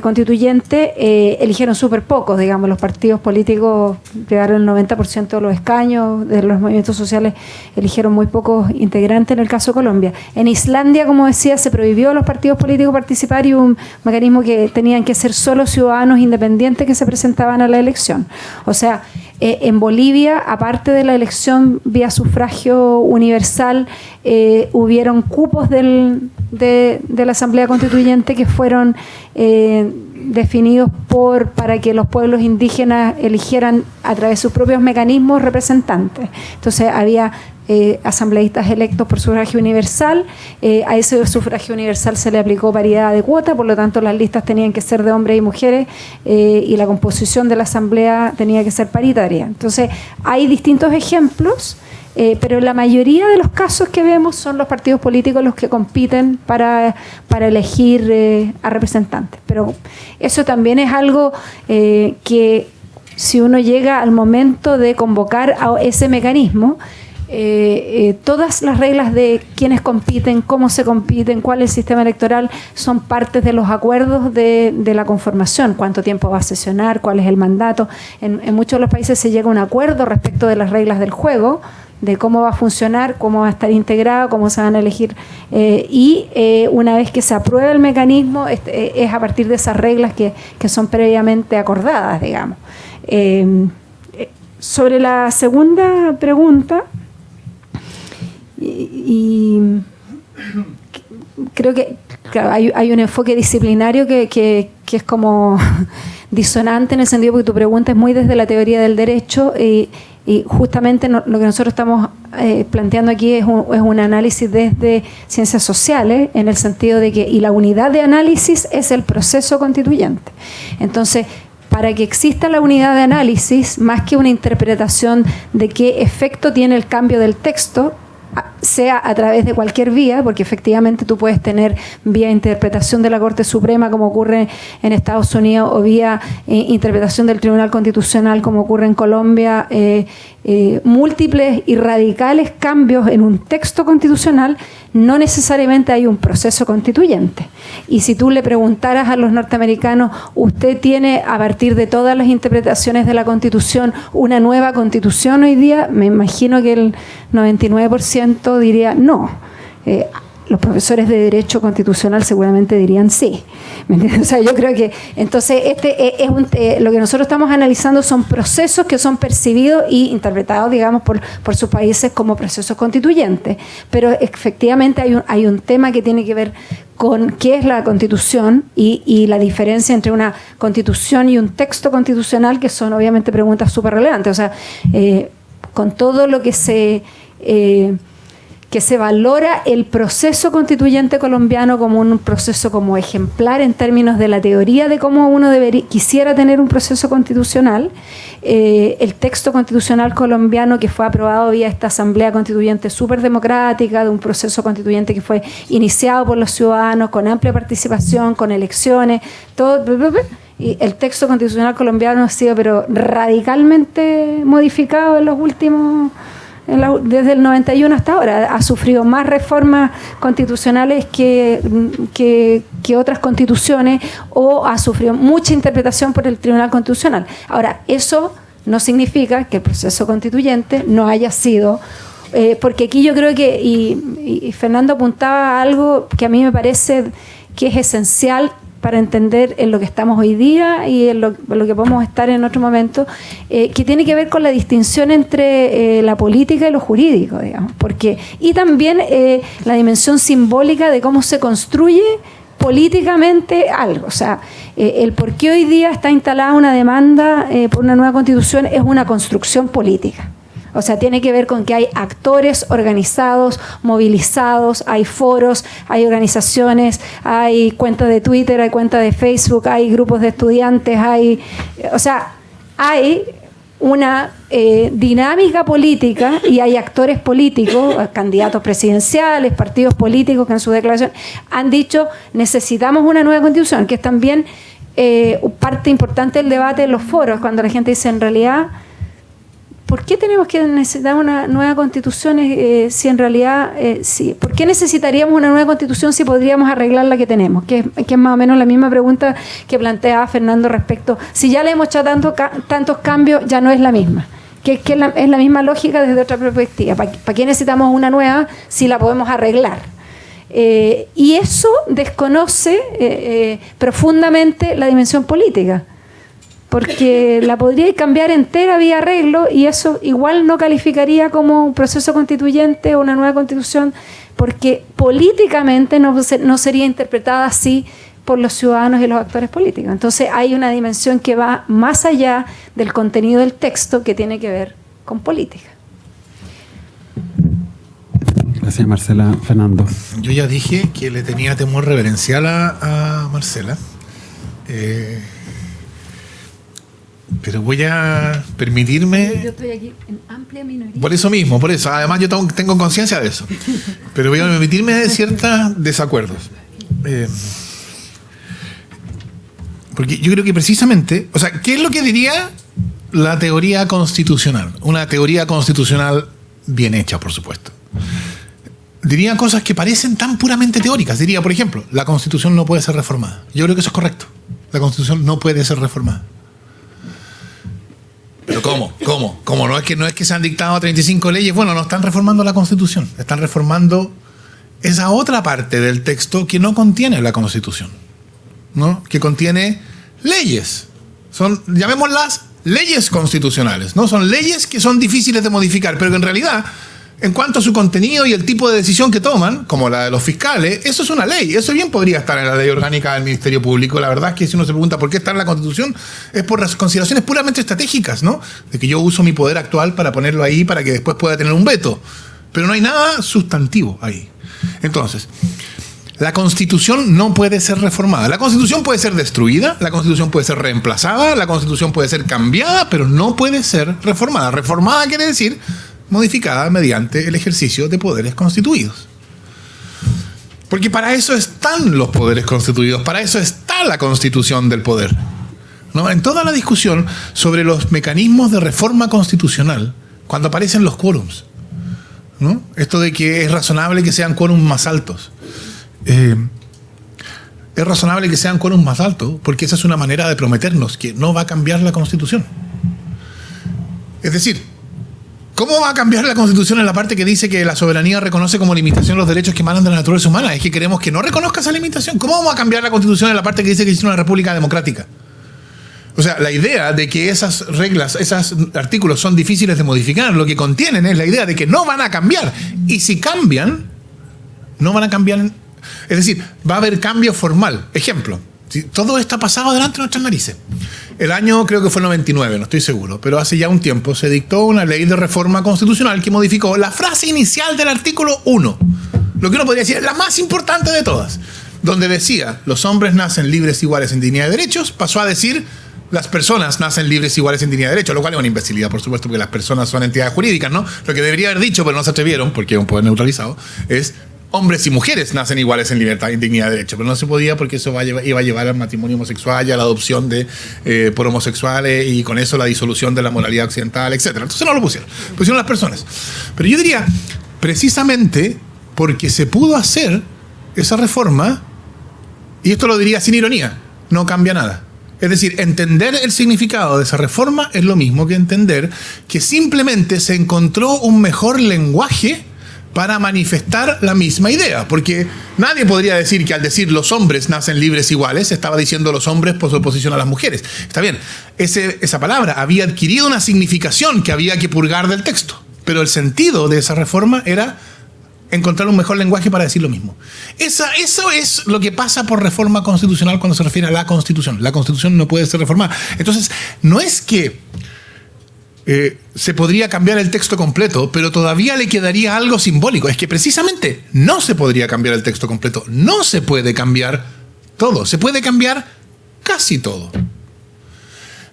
constituyente. Eligieron súper pocos, digamos, los partidos políticos llegaron el 90% de los escaños, de los movimientos sociales eligieron muy pocos integrantes en el caso de Colombia. En Islandia, como decía, se prohibió a los partidos políticos participar y un mecanismo que tenían que ser solo ciudadanos independientes que se presentaban a la elección. O sea, en Bolivia, aparte de la elección vía sufragio universal, hubieron cupos de la Asamblea Constituyente que fueron definidos para que los pueblos indígenas eligieran a través de sus propios mecanismos representantes. Entonces había asambleístas electos por sufragio universal, a ese sufragio universal se le aplicó paridad de cuota, por lo tanto las listas tenían que ser de hombres y mujeres, y la composición de la asamblea tenía que ser paritaria. Entonces hay distintos ejemplos, pero la mayoría de los casos que vemos son los partidos políticos los que compiten para elegir a representantes. Pero eso también es algo que si uno llega al momento de convocar a ese mecanismo, todas las reglas de quiénes compiten, cómo se compiten, cuál es el sistema electoral, son partes de los acuerdos de la conformación, cuánto tiempo va a sesionar, cuál es el mandato. En muchos de los países se llega a un acuerdo respecto de las reglas del juego, de cómo va a funcionar, cómo va a estar integrado, cómo se van a elegir, y una vez que se aprueba el mecanismo es a partir de esas reglas que son previamente acordadas, digamos. Sobre la segunda pregunta, y creo que claro, hay un enfoque disciplinario que es como disonante en el sentido porque tu pregunta es muy desde la teoría del derecho, y justamente lo que nosotros estamos planteando aquí es un análisis desde ciencias sociales, en el sentido de que, y la unidad de análisis es el proceso constituyente. Entonces, para que exista la unidad de análisis, más que una interpretación de qué efecto tiene el cambio del texto, sea a través de cualquier vía, porque efectivamente tú puedes tener vía interpretación de la Corte Suprema, como ocurre en Estados Unidos, o vía interpretación del Tribunal Constitucional, como ocurre en Colombia, múltiples y radicales cambios en un texto constitucional, no necesariamente hay un proceso constituyente. Y si tú le preguntaras a los norteamericanos, ¿usted tiene, a partir de todas las interpretaciones de la Constitución, una nueva Constitución hoy día? Me imagino que el 99% diría no. Los profesores de Derecho Constitucional seguramente dirían sí. ¿Me entiendes? O sea, yo creo que entonces lo que nosotros estamos analizando son procesos que son percibidos y interpretados, digamos, por sus países como procesos constituyentes. Pero efectivamente hay un tema que tiene que ver con qué es la Constitución y la diferencia entre una Constitución y un texto constitucional, que son obviamente preguntas súper relevantes. O sea, con todo lo que que se valora el proceso constituyente colombiano como un proceso como ejemplar en términos de la teoría de cómo uno quisiera tener un proceso constitucional. El texto constitucional colombiano que fue aprobado vía esta asamblea constituyente súper democrática, de un proceso constituyente que fue iniciado por los ciudadanos, con amplia participación, con elecciones, todo. Y el texto constitucional colombiano ha sido pero radicalmente modificado en los últimos... desde el 91 hasta ahora. Ha sufrido más reformas constitucionales que otras constituciones, o ha sufrido mucha interpretación por el Tribunal Constitucional. Ahora, eso no significa que el proceso constituyente no haya sido... porque aquí yo creo que, y Fernando apuntaba a algo que a mí me parece que es esencial para entender en lo que estamos hoy día y en lo que podemos estar en otro momento, que tiene que ver con la distinción entre la política y lo jurídico, digamos, y también la dimensión simbólica de cómo se construye políticamente algo. O sea, el por qué hoy día está instalada una demanda por una nueva constitución es una construcción política. O sea, tiene que ver con que hay actores organizados, movilizados, hay foros, hay organizaciones, hay cuentas de Twitter, hay cuentas de Facebook, hay grupos de estudiantes, hay una dinámica política y hay actores políticos, candidatos presidenciales, partidos políticos que en su declaración han dicho necesitamos una nueva constitución, que es también parte importante del debate de los foros, cuando la gente dice en realidad... ¿Por qué tenemos que necesitar una nueva constitución si en realidad, ¿por qué necesitaríamos una nueva constitución si podríamos arreglar la que tenemos? Que es más o menos la misma pregunta que planteaba Fernando respecto, si ya le hemos hecho tantos cambios, ya no es la misma. Que es la misma lógica desde otra perspectiva. ¿Para qué necesitamos una nueva si la podemos arreglar? Y eso desconoce profundamente la dimensión política. Porque la podría cambiar entera vía arreglo y eso igual no calificaría como un proceso constituyente o una nueva constitución, porque políticamente no sería interpretada así por los ciudadanos y los actores políticos. Entonces hay una dimensión que va más allá del contenido del texto, que tiene que ver con política. Gracias, Marcela. Fernando. Yo ya dije que le tenía temor reverencial a Marcela. Pero voy a permitirme... Yo estoy aquí en amplia minoría. Por eso mismo, por eso. Además yo tengo conciencia de eso. Pero voy a permitirme de ciertos desacuerdos. Porque yo creo que precisamente... O sea, ¿qué es lo que diría la teoría constitucional? Una teoría constitucional bien hecha, por supuesto. Diría cosas que parecen tan puramente teóricas. Diría, por ejemplo, la Constitución no puede ser reformada. Yo creo que eso es correcto. La Constitución no puede ser reformada. Pero ¿cómo? No es que se han dictado 35 leyes. Bueno, no están reformando la Constitución. Están reformando esa otra parte del texto que no contiene la Constitución, ¿no? Que contiene leyes. Llamémoslas leyes constitucionales, ¿no? Son leyes que son difíciles de modificar, pero que en realidad, en cuanto a su contenido y el tipo de decisión que toman, como la de los fiscales, eso es una ley. Eso bien podría estar en la ley orgánica del Ministerio Público. La verdad es que si uno se pregunta por qué está en la Constitución, es por las consideraciones puramente estratégicas, ¿no? De que yo uso mi poder actual para ponerlo ahí para que después pueda tener un veto. Pero no hay nada sustantivo ahí. Entonces, la Constitución no puede ser reformada. La Constitución puede ser destruida, la Constitución puede ser reemplazada, la Constitución puede ser cambiada, pero no puede ser reformada. Reformada quiere decir modificada mediante el ejercicio de poderes constituidos. Porque para eso están los poderes constituidos, para eso está la constitución del poder, ¿no? En toda la discusión sobre los mecanismos de reforma constitucional, cuando aparecen los quórums, ¿no? Esto de que es razonable que sean quórums más altos. Es razonable que sean quórums más altos porque esa es una manera de prometernos que no va a cambiar la Constitución. Es decir, ¿cómo va a cambiar la Constitución en la parte que dice que la soberanía reconoce como limitación los derechos que emanan de la naturaleza humana? Es que queremos que no reconozca esa limitación. ¿Cómo vamos a cambiar la Constitución en la parte que dice que es una república democrática? O sea, la idea de que esas reglas, esos artículos son difíciles de modificar, lo que contienen es la idea de que no van a cambiar. Y si cambian, no van a cambiar. Es decir, va a haber cambio formal. Ejemplo, todo está pasado delante de nuestras narices. el año creo que fue el 99, no estoy seguro, pero hace ya un tiempo se dictó una ley de reforma constitucional que modificó la frase inicial del artículo 1, lo que uno podría decir es la más importante de todas, donde decía, los hombres nacen libres, iguales en dignidad y derechos, pasó a decir, las personas nacen libres, iguales en dignidad y derechos, lo cual es una imbecilidad, por supuesto, porque las personas son entidades jurídicas, ¿no? Lo que debería haber dicho, pero no se atrevieron, porque es un poder neutralizado, es hombres y mujeres nacen iguales en libertad, en dignidad y derecho, pero no se podía porque eso iba a llevar al matrimonio homosexual y a la adopción por homosexuales y con eso la disolución de la moralidad occidental, etc. Entonces no lo pusieron las personas. Pero yo diría, precisamente porque se pudo hacer esa reforma, y esto lo diría sin ironía, no cambia nada. Es decir, entender el significado de esa reforma es lo mismo que entender que simplemente se encontró un mejor lenguaje para manifestar la misma idea, porque nadie podría decir que al decir los hombres nacen libres iguales, estaba diciendo los hombres por su oposición a las mujeres. Está bien, esa palabra había adquirido una significación que había que purgar del texto, pero el sentido de esa reforma era encontrar un mejor lenguaje para decir lo mismo. Eso es lo que pasa por reforma constitucional cuando se refiere a la Constitución. La Constitución no puede ser reformada. Entonces, no es que se podría cambiar el texto completo, pero todavía le quedaría algo simbólico. Es que precisamente no se podría cambiar el texto completo. No se puede cambiar todo. Se puede cambiar casi todo.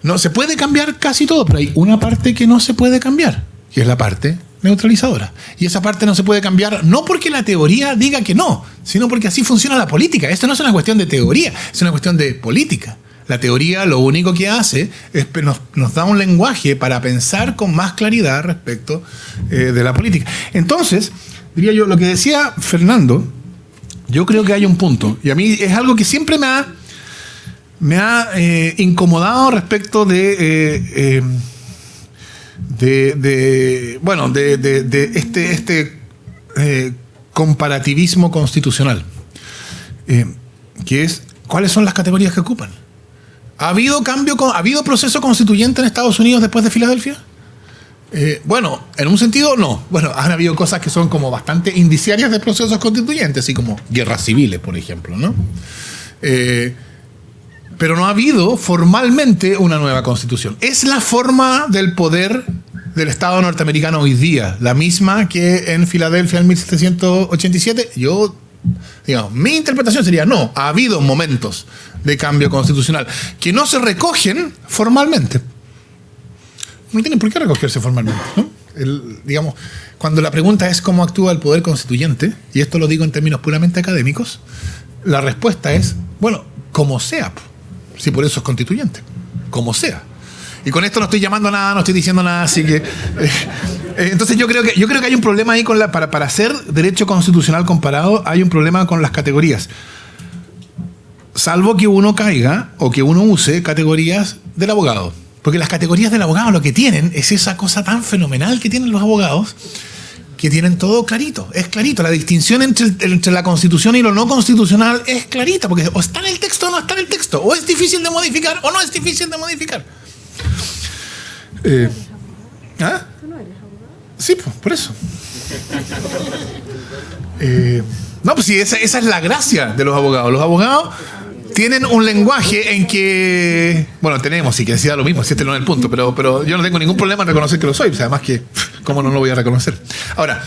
No se puede cambiar casi todo, pero hay una parte que no se puede cambiar, que es la parte neutralizadora. Y esa parte no se puede cambiar no porque la teoría diga que no, sino porque así funciona la política. Esto no es una cuestión de teoría, es una cuestión de política. La teoría lo único que hace es nos da un lenguaje para pensar con más claridad respecto de la política. Entonces, diría yo, lo que decía Fernando, yo creo que hay un punto, y a mí es algo que siempre me ha incomodado respecto de este comparativismo constitucional, que es, ¿cuáles son las categorías que ocupan? ¿Ha habido proceso constituyente en Estados Unidos después de Filadelfia? Bueno, en un sentido no. Bueno, han habido cosas que son como bastante indiciarias de procesos constituyentes, así como guerras civiles, por ejemplo, ¿no? Pero no ha habido formalmente una nueva constitución. Es la forma del poder del Estado norteamericano hoy día, la misma que en Filadelfia en 1787. Digamos, mi interpretación sería no, ha habido momentos de cambio constitucional que no se recogen formalmente. No tienen por qué recogerse formalmente, ¿no? Digamos, cuando la pregunta es cómo actúa el poder constituyente, y esto lo digo en términos puramente académicos, la respuesta es, bueno, como sea, si por eso es constituyente, como sea. Y con esto no estoy llamando a nada, no estoy diciendo nada, así que... entonces yo creo que hay un problema ahí para hacer derecho constitucional comparado, hay un problema con las categorías. Salvo que uno caiga o que uno use categorías del abogado. Porque las categorías del abogado lo que tienen es esa cosa tan fenomenal que tienen los abogados, que tienen todo clarito. Es clarito. La distinción entre la constitución y lo no constitucional es clarita, porque o está en el texto o no está en el texto. O es difícil de modificar o no es difícil de modificar. ¿Ah? Sí, pues, por eso. No, pues sí, esa es la gracia de los abogados. Los abogados tienen un lenguaje en que... Bueno, tenemos, sí, que decía lo mismo, si este no es el punto, pero yo no tengo ningún problema en reconocer que lo soy. O sea, además que, ¿cómo no lo voy a reconocer? Ahora,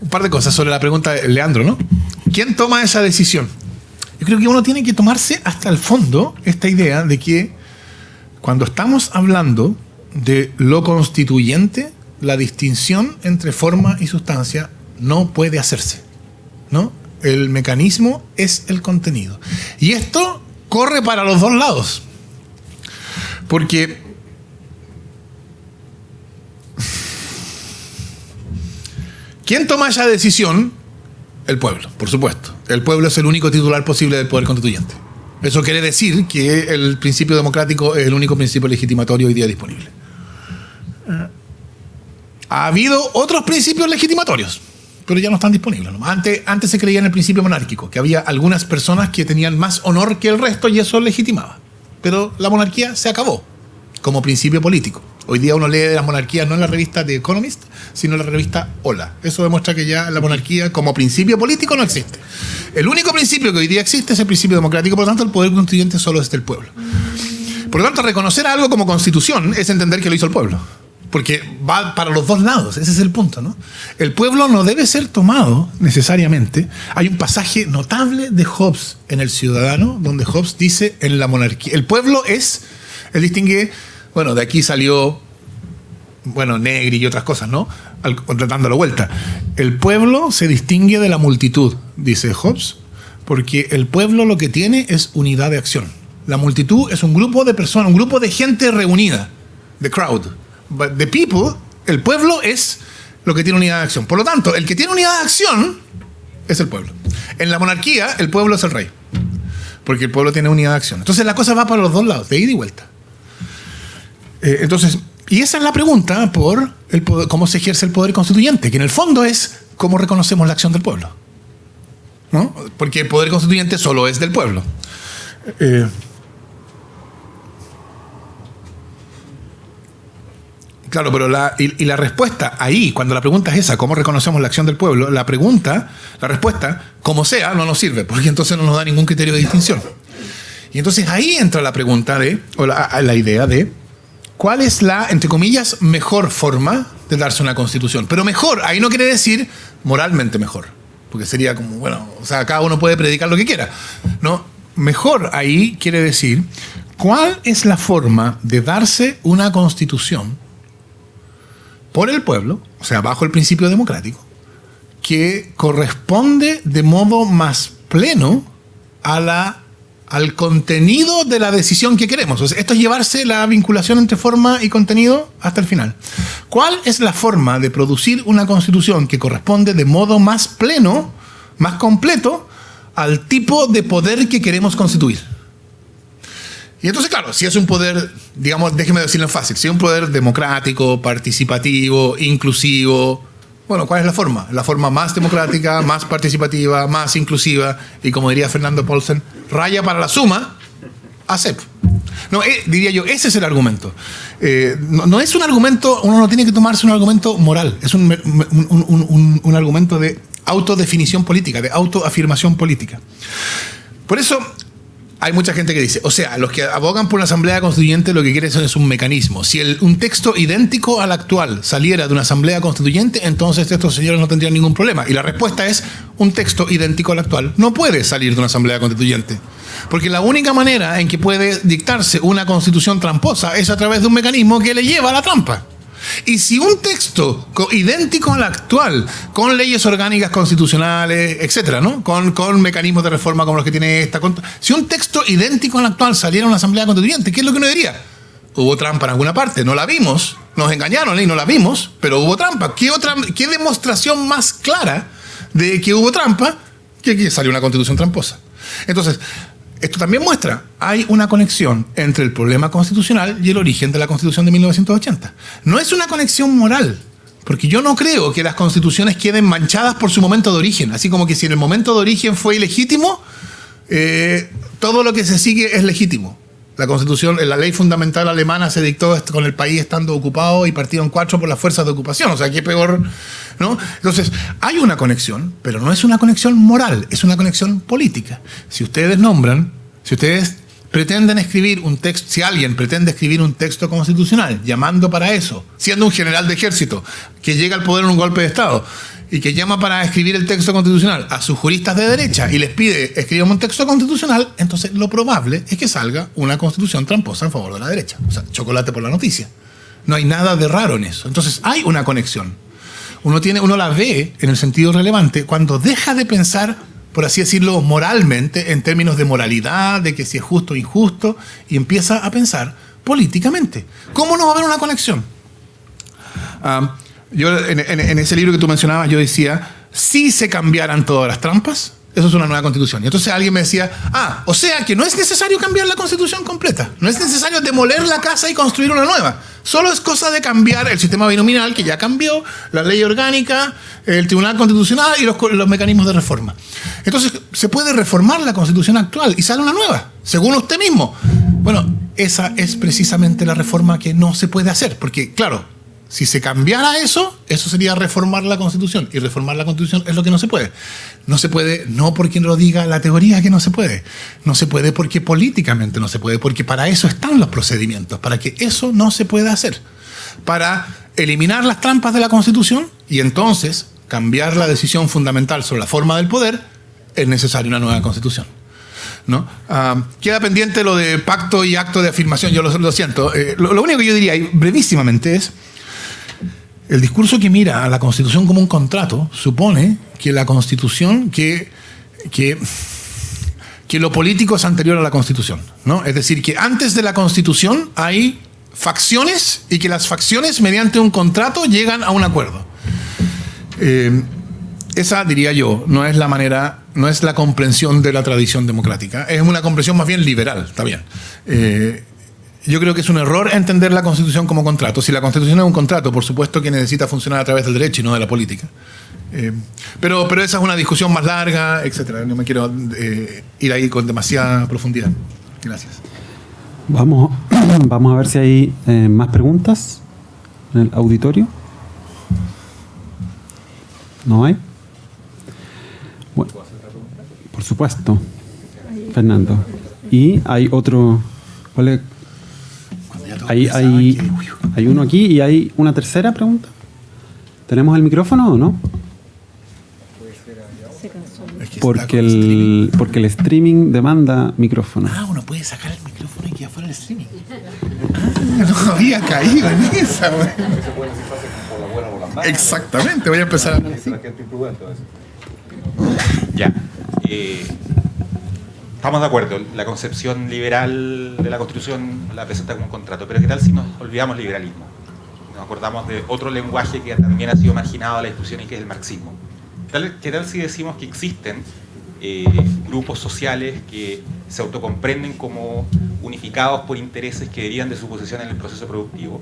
un par de cosas sobre la pregunta de Leandro, ¿no? ¿Quién toma esa decisión? Yo creo que uno tiene que tomarse hasta el fondo esta idea de que cuando estamos hablando de lo constituyente, la distinción entre forma y sustancia no puede hacerse, ¿no? El mecanismo es el contenido. Y esto corre para los dos lados. Porque ¿quién toma esa decisión? El pueblo, por supuesto. El pueblo es el único titular posible del poder constituyente. Eso quiere decir que el principio democrático es el único principio legitimatorio hoy día disponible. Ha habido otros principios legitimatorios, pero ya no están disponibles. Antes se creía en el principio monárquico, que había algunas personas que tenían más honor que el resto y eso legitimaba. Pero la monarquía se acabó como principio político. Hoy día uno lee de las monarquías no en la revista The Economist, sino en la revista Hola. Eso demuestra que ya la monarquía como principio político no existe. El único principio que hoy día existe es el principio democrático, por lo tanto el poder constituyente solo es del pueblo. Por lo tanto, reconocer algo como constitución es entender que lo hizo el pueblo. Porque va para los dos lados, ese es el punto, ¿no? El pueblo no debe ser tomado necesariamente. Hay un pasaje notable de Hobbes en El Ciudadano, donde Hobbes dice en la monarquía, el pueblo es, él distingue, bueno, de aquí salió, bueno, Negri y otras cosas, ¿no? Dándolo vuelta. El pueblo se distingue de la multitud, dice Hobbes, porque el pueblo lo que tiene es unidad de acción. La multitud es un grupo de personas, un grupo de gente reunida, the crowd. But the people, el pueblo es lo que tiene unidad de acción. Por lo tanto, el que tiene unidad de acción es el pueblo. En la monarquía, el pueblo es el rey, porque el pueblo tiene unidad de acción. Entonces la cosa va para los dos lados, de ida y vuelta. Entonces, y esa es la pregunta por el poder, cómo se ejerce el poder constituyente, que en el fondo es cómo reconocemos la acción del pueblo, ¿no? Porque el poder constituyente solo es del pueblo. Claro, pero la respuesta ahí, cuando la pregunta es esa, ¿cómo reconocemos la acción del pueblo? La respuesta, como sea, no nos sirve, porque entonces no nos da ningún criterio de distinción. Y entonces ahí entra la pregunta la idea de cuál es la, entre comillas, mejor forma de darse una constitución. Pero mejor, ahí no quiere decir moralmente mejor, porque sería como, bueno, o sea, cada uno puede predicar lo que quiera, ¿no? Mejor ahí quiere decir, ¿cuál es la forma de darse una constitución por el pueblo, o sea, bajo el principio democrático, que corresponde de modo más pleno al contenido de la decisión que queremos? O sea, esto es llevarse la vinculación entre forma y contenido hasta el final. ¿Cuál es la forma de producir una constitución que corresponde de modo más pleno, más completo, al tipo de poder que queremos constituir? Y entonces, claro, si es un poder, digamos, déjeme decirlo en fácil, si es un poder democrático, participativo, inclusivo, bueno, ¿cuál es la forma? La forma más democrática, más participativa, más inclusiva, y como diría Fernando Paulsen, raya para la suma, ASEP. No, diría yo, ese es el argumento. No es un argumento, uno no tiene que tomarse un argumento moral, es un argumento de autodefinición política, de autoafirmación política. Por eso hay mucha gente que dice, o sea, los que abogan por una asamblea constituyente lo que quieren es un mecanismo. Si un texto idéntico al actual saliera de una asamblea constituyente, entonces estos señores no tendrían ningún problema. Y la respuesta es, un texto idéntico al actual no puede salir de una asamblea constituyente. Porque la única manera en que puede dictarse una constitución tramposa es a través de un mecanismo que le lleva a la trampa. Y si un texto idéntico al actual, con leyes orgánicas constitucionales, etcétera, ¿no? Con mecanismos de reforma como los que tiene esta, si un texto idéntico al actual saliera a una asamblea constituyente, ¿qué es lo que uno diría? Hubo trampa en alguna parte, no la vimos, nos engañaron y no la vimos, pero hubo trampa. ¿Qué demostración más clara de que hubo trampa que salió una constitución tramposa? Entonces, esto también muestra, hay una conexión entre el problema constitucional y el origen de la Constitución de 1980. No es una conexión moral, porque yo no creo que las constituciones queden manchadas por su momento de origen, así como que si en el momento de origen fue ilegítimo, todo lo que se sigue es legítimo. La Constitución, la ley fundamental alemana se dictó con el país estando ocupado y partido en 4 por las fuerzas de ocupación. O sea, qué peor, ¿no? Entonces, hay una conexión, pero no es una conexión moral, es una conexión política. Si ustedes pretenden escribir un texto, si alguien pretende escribir un texto constitucional, llamando para eso, siendo un general de ejército que llega al poder en un golpe de Estado y que llama para escribir el texto constitucional a sus juristas de derecha y les pide escriban un texto constitucional, entonces lo probable es que salga una constitución tramposa en favor de la derecha. O sea, chocolate por la noticia. No hay nada de raro en eso. Entonces hay una conexión. Uno la ve en el sentido relevante cuando deja de pensar, por así decirlo, moralmente, en términos de moralidad, de que si es justo o injusto, y empieza a pensar políticamente. ¿Cómo no va a haber una conexión? Yo en ese libro que tú mencionabas, yo decía, si se cambiaran todas las trampas, eso es una nueva constitución. Y entonces alguien me decía, o sea que no es necesario cambiar la constitución completa. No es necesario demoler la casa y construir una nueva. Solo es cosa de cambiar el sistema binominal, que ya cambió, la ley orgánica, el Tribunal Constitucional y los mecanismos de reforma. Entonces, se puede reformar la constitución actual y sale una nueva, según usted mismo. Bueno, esa es precisamente la reforma que no se puede hacer, porque, claro, Si se cambiara eso sería reformar la Constitución. Y reformar la Constitución es lo que no se puede. No se puede, no porque lo diga la teoría que no se puede. No se puede porque políticamente no se puede, porque para eso están los procedimientos, para que eso no se pueda hacer. Para eliminar las trampas de la Constitución y entonces cambiar la decisión fundamental sobre la forma del poder, es necesaria una nueva Constitución, ¿no? Queda pendiente lo de pacto y acto de afirmación, yo lo siento. Lo único que yo diría, y brevísimamente, es el discurso que mira a la Constitución como un contrato supone que la Constitución, que lo político es anterior a la Constitución, ¿no? Es decir, que antes de la Constitución hay facciones y que las facciones mediante un contrato llegan a un acuerdo. Esa, diría yo, no es la manera, no es la comprensión de la tradición democrática, es una comprensión más bien liberal, está bien. Yo creo que es un error entender la Constitución como contrato. Si la Constitución es un contrato, por supuesto que necesita funcionar a través del derecho y no de la política. Pero esa es una discusión más larga, etcétera. No me quiero ir ahí con demasiada profundidad. Gracias. Vamos a ver si hay más preguntas en el auditorio. ¿No hay? Bueno, por supuesto, Fernando. Y hay otro. ¿Cuál es? Hay uno aquí y hay una tercera pregunta. ¿Tenemos el micrófono o no? Porque el streaming demanda micrófono. Uno puede sacar el micrófono y quedar fuera del streaming. No había caído en esa. Exactamente, voy a empezar a... Ya. Estamos de acuerdo, la concepción liberal de la Constitución la presenta como un contrato, pero ¿qué tal si nos olvidamos liberalismo? Nos acordamos de otro lenguaje que también ha sido marginado a la discusión y que es el marxismo. ¿Qué tal si decimos que existen grupos sociales que se autocomprenden como unificados por intereses que derivan de su posición en el proceso productivo?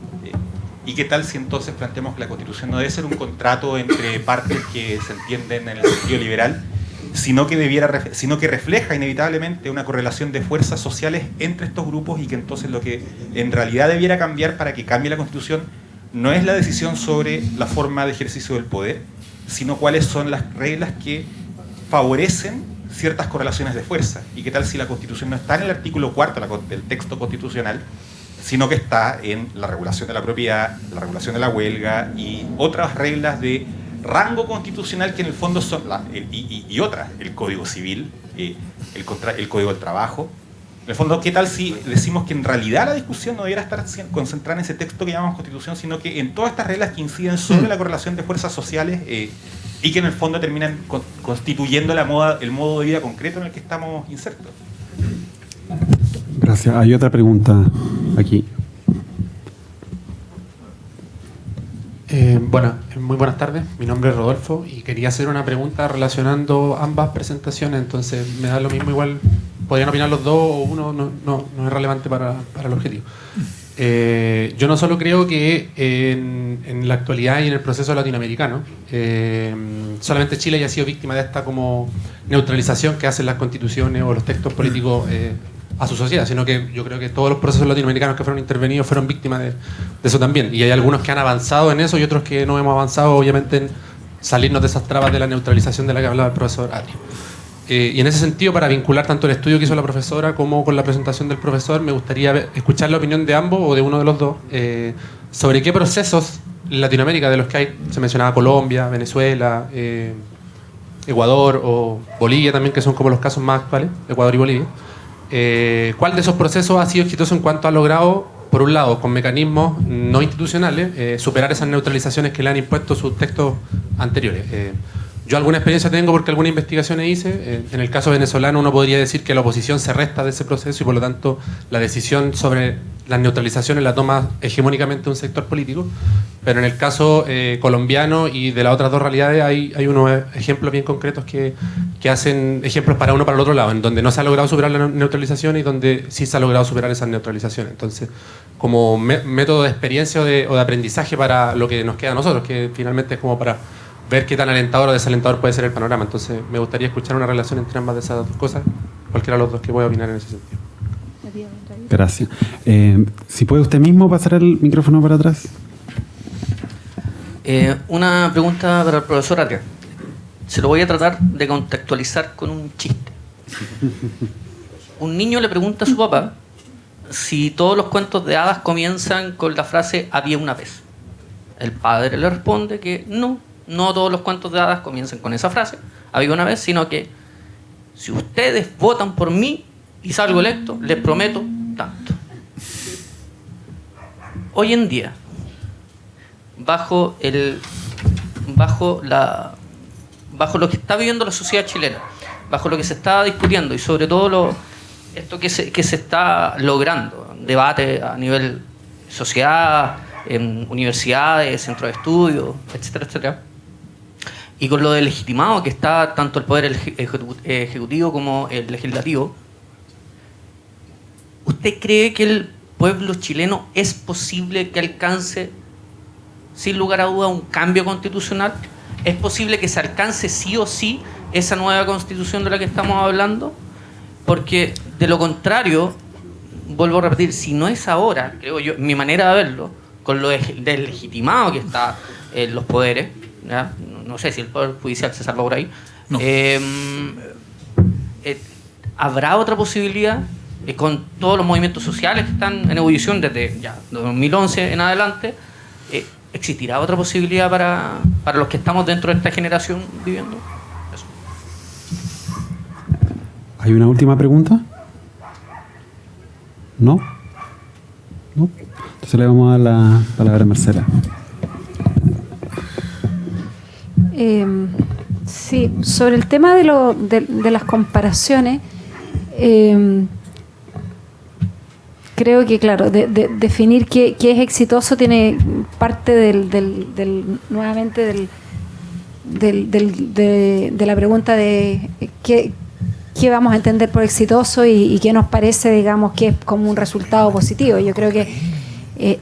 ¿Y qué tal si entonces planteamos que la Constitución no debe ser un contrato entre partes que se entienden en el sentido liberal, sino que refleja inevitablemente una correlación de fuerzas sociales entre estos grupos, y que entonces lo que en realidad debiera cambiar para que cambie la Constitución no es la decisión sobre la forma de ejercicio del poder, sino cuáles son las reglas que favorecen ciertas correlaciones de fuerza? ¿Y qué tal si la Constitución no está en el artículo 4 del texto constitucional, sino que está en la regulación de la propiedad, la regulación de la huelga y otras reglas de rango constitucional que en el fondo son y otras, el Código Civil, el Código del Trabajo? En el fondo, ¿qué tal si decimos que en realidad la discusión no debiera estar concentrada en ese texto que llamamos Constitución, sino que en todas estas reglas que inciden sobre la correlación de fuerzas sociales y que en el fondo terminan constituyendo el modo de vida concreto en el que estamos insertos? Gracias. Hay otra pregunta aquí. Bueno, muy buenas tardes. Mi nombre es Rodolfo y quería hacer una pregunta relacionando ambas presentaciones. Entonces, me da lo mismo, igual podrían opinar los dos o uno, no es relevante para el objetivo. Yo no solo creo que en la actualidad y en el proceso latinoamericano solamente Chile haya sido víctima de esta como neutralización que hacen las constituciones o los textos políticos a su sociedad, sino que yo creo que todos los procesos latinoamericanos que fueron intervenidos fueron víctimas de eso también, y hay algunos que han avanzado en eso y otros que no hemos avanzado, obviamente, en salirnos de esas trabas de la neutralización de la que hablaba el profesor Atrio. Y en ese sentido, para vincular tanto el estudio que hizo la profesora como con la presentación del profesor, me gustaría escuchar la opinión de ambos o de uno de los dos sobre qué procesos en Latinoamérica, de los que hay, se mencionaba Colombia, Venezuela, Ecuador o Bolivia también, que son como los casos más actuales, Ecuador y Bolivia. ¿Cuál de esos procesos ha sido exitoso en cuanto ha logrado, por un lado, con mecanismos no institucionales, superar esas neutralizaciones que le han impuesto sus textos anteriores? Yo alguna experiencia tengo porque algunas investigaciones hice. En el caso venezolano uno podría decir que la oposición se resta de ese proceso y por lo tanto la decisión sobre las neutralizaciones la toma hegemónicamente un sector político. Pero en el caso colombiano y de las otras dos realidades hay unos ejemplos bien concretos que hacen ejemplos para uno y para el otro lado, en donde no se ha logrado superar la neutralización y donde sí se ha logrado superar esas neutralizaciones. Entonces, como método de experiencia o de aprendizaje para lo que nos queda a nosotros, que finalmente es como para ver qué tan alentador o desalentador puede ser el panorama. Entonces, me gustaría escuchar una relación entre ambas de esas dos cosas, cualquiera de los dos que voy a opinar en ese sentido. Gracias. Si puede usted mismo pasar el micrófono para atrás. Una pregunta para el profesor Atria. Se lo voy a tratar de contextualizar con un chiste. Un niño le pregunta a su papá si todos los cuentos de hadas comienzan con la frase "había una vez". El padre le responde que no todos los cuentos de hadas comienzan con esa frase, "había una vez", sino que si ustedes votan por mí y salgo electo, les prometo tanto. Hoy en día, bajo lo que está viviendo la sociedad chilena, bajo lo que se está discutiendo y sobre todo esto que se está logrando, debate a nivel sociedad, en universidades, centros de estudio, etcétera, etcétera, y con lo del legitimado que está tanto el poder ejecutivo como el legislativo, ¿usted cree que el pueblo chileno es posible que alcance, sin lugar a duda, un cambio constitucional? ¿Es posible que se alcance sí o sí esa nueva constitución de la que estamos hablando? Porque de lo contrario, vuelvo a repetir, si no es ahora, creo yo, mi manera de verlo, con lo deslegitimado que está en los poderes, ¿ya? No sé si el poder judicial se salva por ahí, no. ¿Habrá otra posibilidad con todos los movimientos sociales que están en ebullición desde ya 2011 en adelante? ¿Existirá otra posibilidad para los que estamos dentro de esta generación viviendo? Eso. ¿Hay una última pregunta? ¿No? ¿No? Entonces le vamos a dar la palabra a Marcela. Sí, sobre el tema de las comparaciones, creo que, claro, definir qué es exitoso tiene parte nuevamente de la pregunta de qué vamos a entender por exitoso y qué nos parece, digamos, que es como un resultado positivo. Yo creo que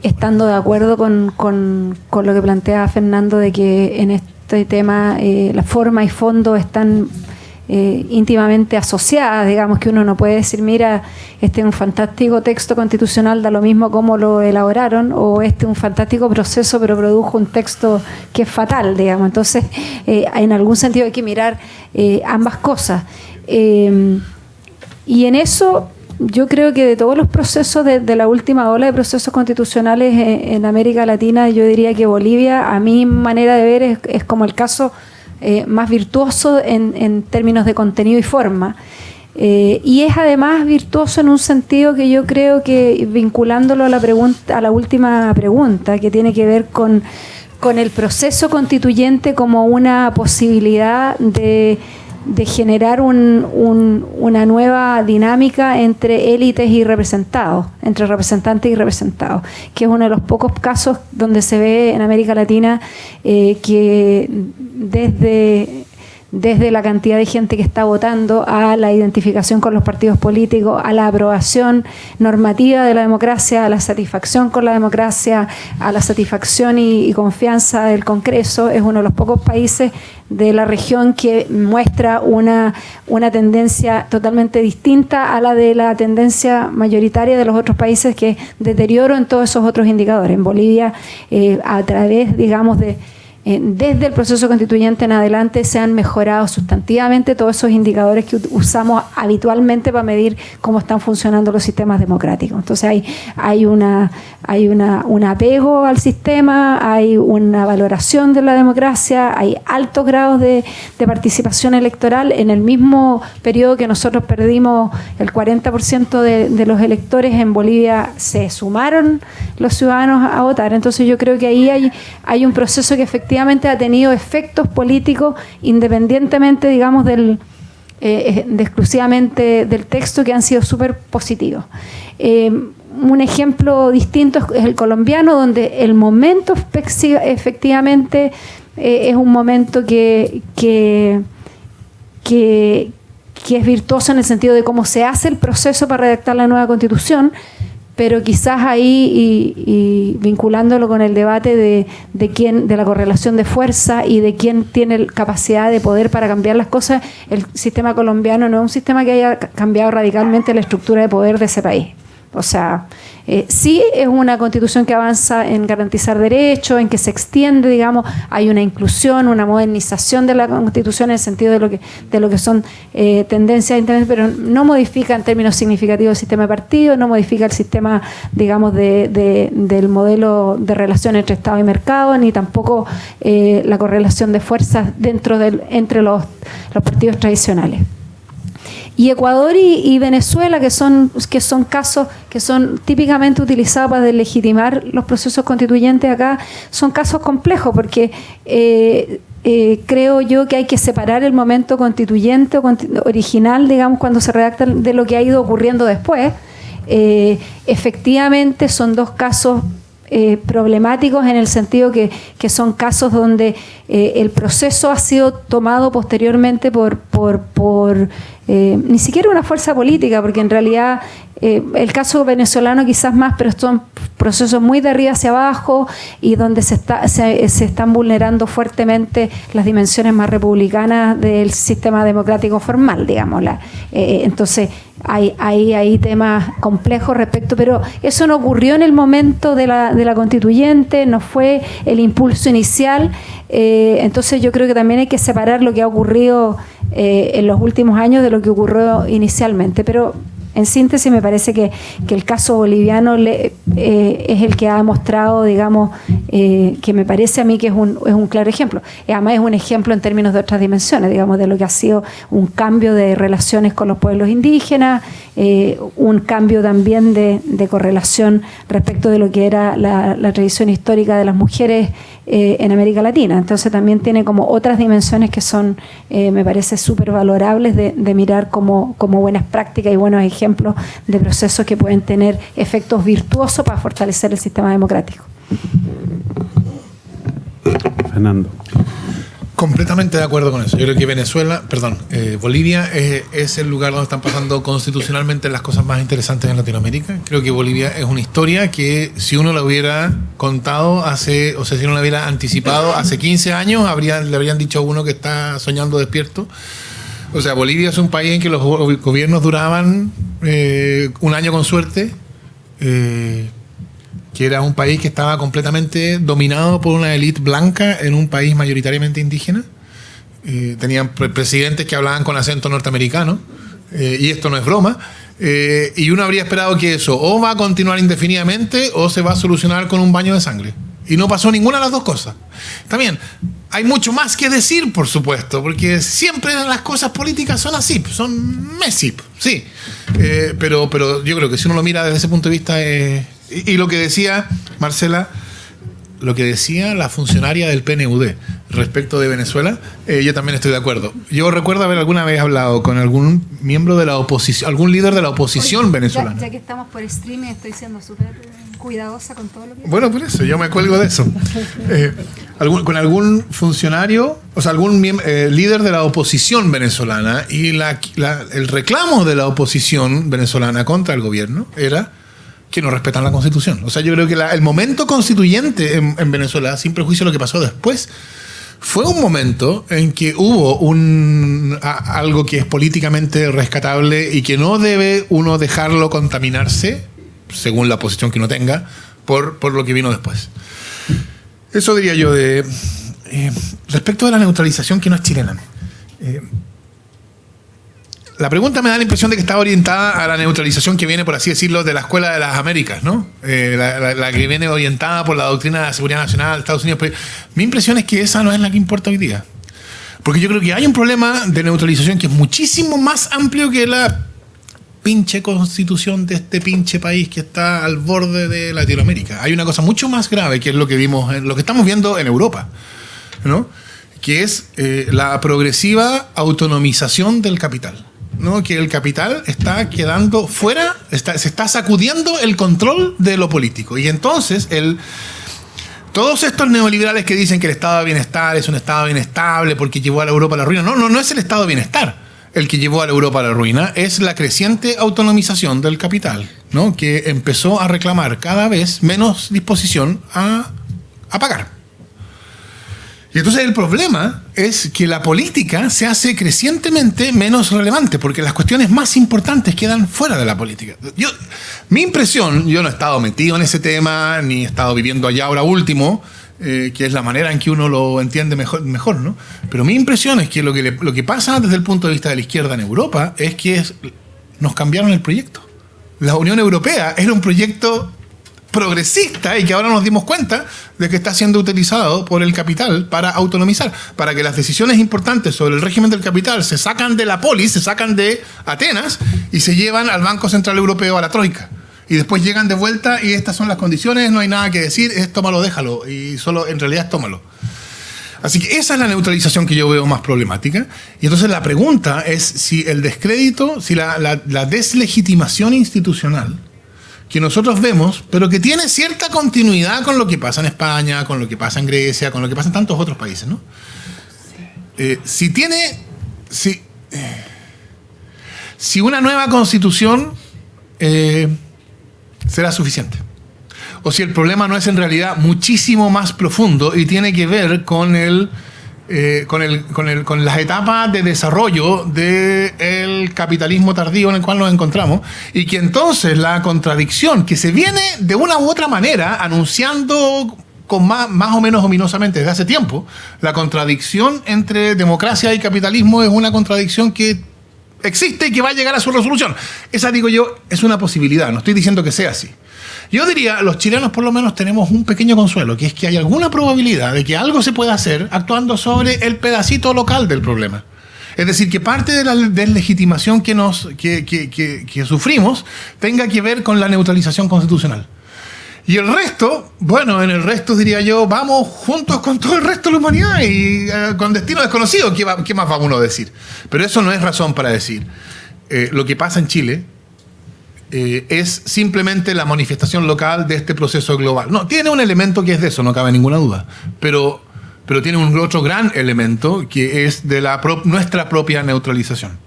estando de acuerdo con lo que planteaba Fernando, de que en este tema la forma y fondo están íntimamente asociadas, digamos, que uno no puede decir, mira, este es un fantástico texto constitucional, da lo mismo cómo lo elaboraron, o este es un fantástico proceso pero produjo un texto que es fatal, digamos. Entonces, en algún sentido hay que mirar ambas cosas. Y en eso yo creo que de todos los procesos de la última ola de procesos constitucionales en América Latina, yo diría que Bolivia, a mi manera de ver, es como el caso más virtuoso en términos de contenido y forma. Y es además virtuoso en un sentido que yo creo que, vinculándolo a la última pregunta, que tiene que ver con el proceso constituyente como una posibilidad de generar una nueva dinámica entre élites y representados, entre representantes y representados, que es uno de los pocos casos donde se ve en América Latina que desde la cantidad de gente que está votando a la identificación con los partidos políticos, a la aprobación normativa de la democracia, a la satisfacción con la democracia, a la satisfacción y confianza del Congreso, es uno de los pocos países de la región que muestra una tendencia totalmente distinta a la de la tendencia mayoritaria de los otros países, que es deterioro en todos esos otros indicadores. En Bolivia, a través, digamos, desde el proceso constituyente en adelante se han mejorado sustantivamente todos esos indicadores que usamos habitualmente para medir cómo están funcionando los sistemas democráticos. Entonces hay un apego al sistema, hay una valoración de la democracia, hay altos grados de participación electoral. En el mismo periodo que nosotros perdimos el 40% de los electores, en Bolivia se sumaron los ciudadanos a votar. Entonces yo creo que ahí hay un proceso que efectivamente ha tenido efectos políticos independientemente, digamos, exclusivamente del texto, que han sido súper positivos. Un ejemplo distinto es el colombiano, donde el momento efectivamente es un momento que es virtuoso en el sentido de cómo se hace el proceso para redactar la nueva Constitución, pero quizás ahí, y vinculándolo con el debate de la correlación de fuerza y de quién tiene capacidad de poder para cambiar las cosas, el sistema colombiano no es un sistema que haya cambiado radicalmente la estructura de poder de ese país. O sea, sí es una constitución que avanza en garantizar derechos, en que se extiende, digamos, hay una inclusión, una modernización de la constitución en el sentido de lo que son tendencias internas, pero no modifica en términos significativos el sistema de partidos, no modifica el sistema, digamos, del modelo de relación entre Estado y mercado, ni tampoco la correlación de fuerzas entre los partidos tradicionales. Y Ecuador y Venezuela, que son casos que son típicamente utilizados para deslegitimar los procesos constituyentes acá, son casos complejos porque creo yo que hay que separar el momento constituyente o original, digamos, cuando se redacta, de lo que ha ido ocurriendo después. Efectivamente son dos casos problemáticos en el sentido que son casos donde el proceso ha sido tomado posteriormente por ni siquiera una fuerza política, porque en realidad el caso venezolano quizás más, pero son procesos muy de arriba hacia abajo y donde se están vulnerando fuertemente las dimensiones más republicanas del sistema democrático formal, digamos. Entonces hay temas complejos respecto, pero eso no ocurrió en el momento de la constituyente, no fue el impulso inicial. Entonces yo creo que también hay que separar lo que ha ocurrido en los últimos años de lo que ocurrió inicialmente, pero en síntesis me parece que el caso boliviano es el que ha demostrado, digamos, que me parece a mí que es un claro ejemplo. Además es un ejemplo en términos de otras dimensiones, digamos, de lo que ha sido un cambio de relaciones con los pueblos indígenas, un cambio también de correlación respecto de lo que era la tradición histórica de las mujeres en América Latina. Entonces también tiene como otras dimensiones que son, me parece, súper valorables de mirar como buenas prácticas y buenos ejemplos de procesos que pueden tener efectos virtuosos para fortalecer el sistema democrático. Fernando. Completamente de acuerdo con eso. Yo creo que Bolivia es el lugar donde están pasando constitucionalmente las cosas más interesantes en Latinoamérica. Creo que Bolivia es una historia que si uno la hubiera contado si uno la hubiera anticipado hace 15 años, le habrían dicho a uno que está soñando despierto. O sea, Bolivia es un país en que los gobiernos duraban un año con suerte, que era un país que estaba completamente dominado por una élite blanca en un país mayoritariamente indígena. Tenían presidentes que hablaban con acento norteamericano, y esto no es broma. Y uno habría esperado que eso o va a continuar indefinidamente o se va a solucionar con un baño de sangre. Y no pasó ninguna de las dos cosas. También hay mucho más que decir, por supuesto, porque siempre las cosas políticas son así, son Messi, sí. Pero yo creo que si uno lo mira desde ese punto de vista, y lo que decía Marcela, lo que decía la funcionaria del PNUD respecto de Venezuela, yo también estoy de acuerdo. Yo recuerdo haber alguna vez hablado con algún miembro de la oposición, algún líder de la oposición venezolana. Ya que estamos por streaming, estoy siendo súper cuidadosa con todo lo que... Bueno, por eso, yo me cuelgo de eso. Con algún funcionario, o sea, algún líder de la oposición venezolana, y el reclamo de la oposición venezolana contra el gobierno era que no respetan la Constitución. O sea, yo creo que el momento constituyente en Venezuela, sin prejuicio de lo que pasó después, fue un momento en que hubo algo que es políticamente rescatable y que no debe uno dejarlo contaminarse, según la posición que uno tenga, por lo que vino después. Eso diría yo respecto de la neutralización que no es chilena. La pregunta me da la impresión de que está orientada a la neutralización que viene, por así decirlo, de la Escuela de las Américas, ¿no? La que viene orientada por la doctrina de la seguridad nacional de Estados Unidos. Pero mi impresión es que esa no es la que importa hoy día. Porque yo creo que hay un problema de neutralización que es muchísimo más amplio que la pinche constitución de este pinche país que está al borde de Latinoamérica. Hay una cosa mucho más grave, que es lo que lo que estamos viendo en Europa, ¿no? Que es la progresiva autonomización del capital, ¿no? Que el capital está quedando fuera, se está sacudiendo el control de lo político. Y entonces todos estos neoliberales que dicen que el estado de bienestar es un estado inestable porque llevó a la Europa a la ruina. No es el estado de bienestar el que llevó a la Europa a la ruina, es la creciente autonomización del capital, ¿no? Que empezó a reclamar cada vez menos disposición a pagar. Y entonces el problema es que la política se hace crecientemente menos relevante, porque las cuestiones más importantes quedan fuera de la política. Mi impresión, yo no he estado metido en ese tema, ni he estado viviendo allá ahora último, que es la manera en que uno lo entiende mejor, ¿no? Pero mi impresión es que lo que pasa desde el punto de vista de la izquierda en Europa es que nos cambiaron el proyecto. La Unión Europea era un proyecto progresista y que ahora nos dimos cuenta de que está siendo utilizado por el capital para autonomizar, para que las decisiones importantes sobre el régimen del capital se sacan de la polis, se sacan de Atenas y se llevan al Banco Central Europeo, a la Troika. Y después llegan de vuelta y estas son las condiciones, no hay nada que decir, es tómalo, déjalo, y solo en realidad es tómalo. Así que esa es la neutralización que yo veo más problemática. Y entonces la pregunta es si el descrédito, si la deslegitimación institucional que nosotros vemos, pero que tiene cierta continuidad con lo que pasa en España, con lo que pasa en Grecia, con lo que pasa en tantos otros países, ¿no? Si una nueva constitución será suficiente, o si el problema no es en realidad muchísimo más profundo y tiene que ver con las etapas de desarrollo del capitalismo tardío en el cual nos encontramos, y que entonces la contradicción que se viene de una u otra manera anunciando con más o menos ominosamente desde hace tiempo, la contradicción entre democracia y capitalismo es una contradicción que existe y que va a llegar a su resolución. Esa, digo yo, es una posibilidad, no estoy diciendo que sea así. Yo diría, los chilenos por lo menos tenemos un pequeño consuelo, que es que hay alguna probabilidad de que algo se pueda hacer actuando sobre el pedacito local del problema. Es decir, que parte de la deslegitimación que sufrimos tenga que ver con la neutralización constitucional. Y el resto, bueno, en el resto diría yo, vamos juntos con todo el resto de la humanidad y con destino desconocido, ¿qué más va uno a decir? Pero eso no es razón para decir. Lo que pasa en Chile es simplemente la manifestación local de este proceso global. No, tiene un elemento que es de eso, no cabe ninguna duda, pero tiene un otro gran elemento que es de nuestra propia neutralización.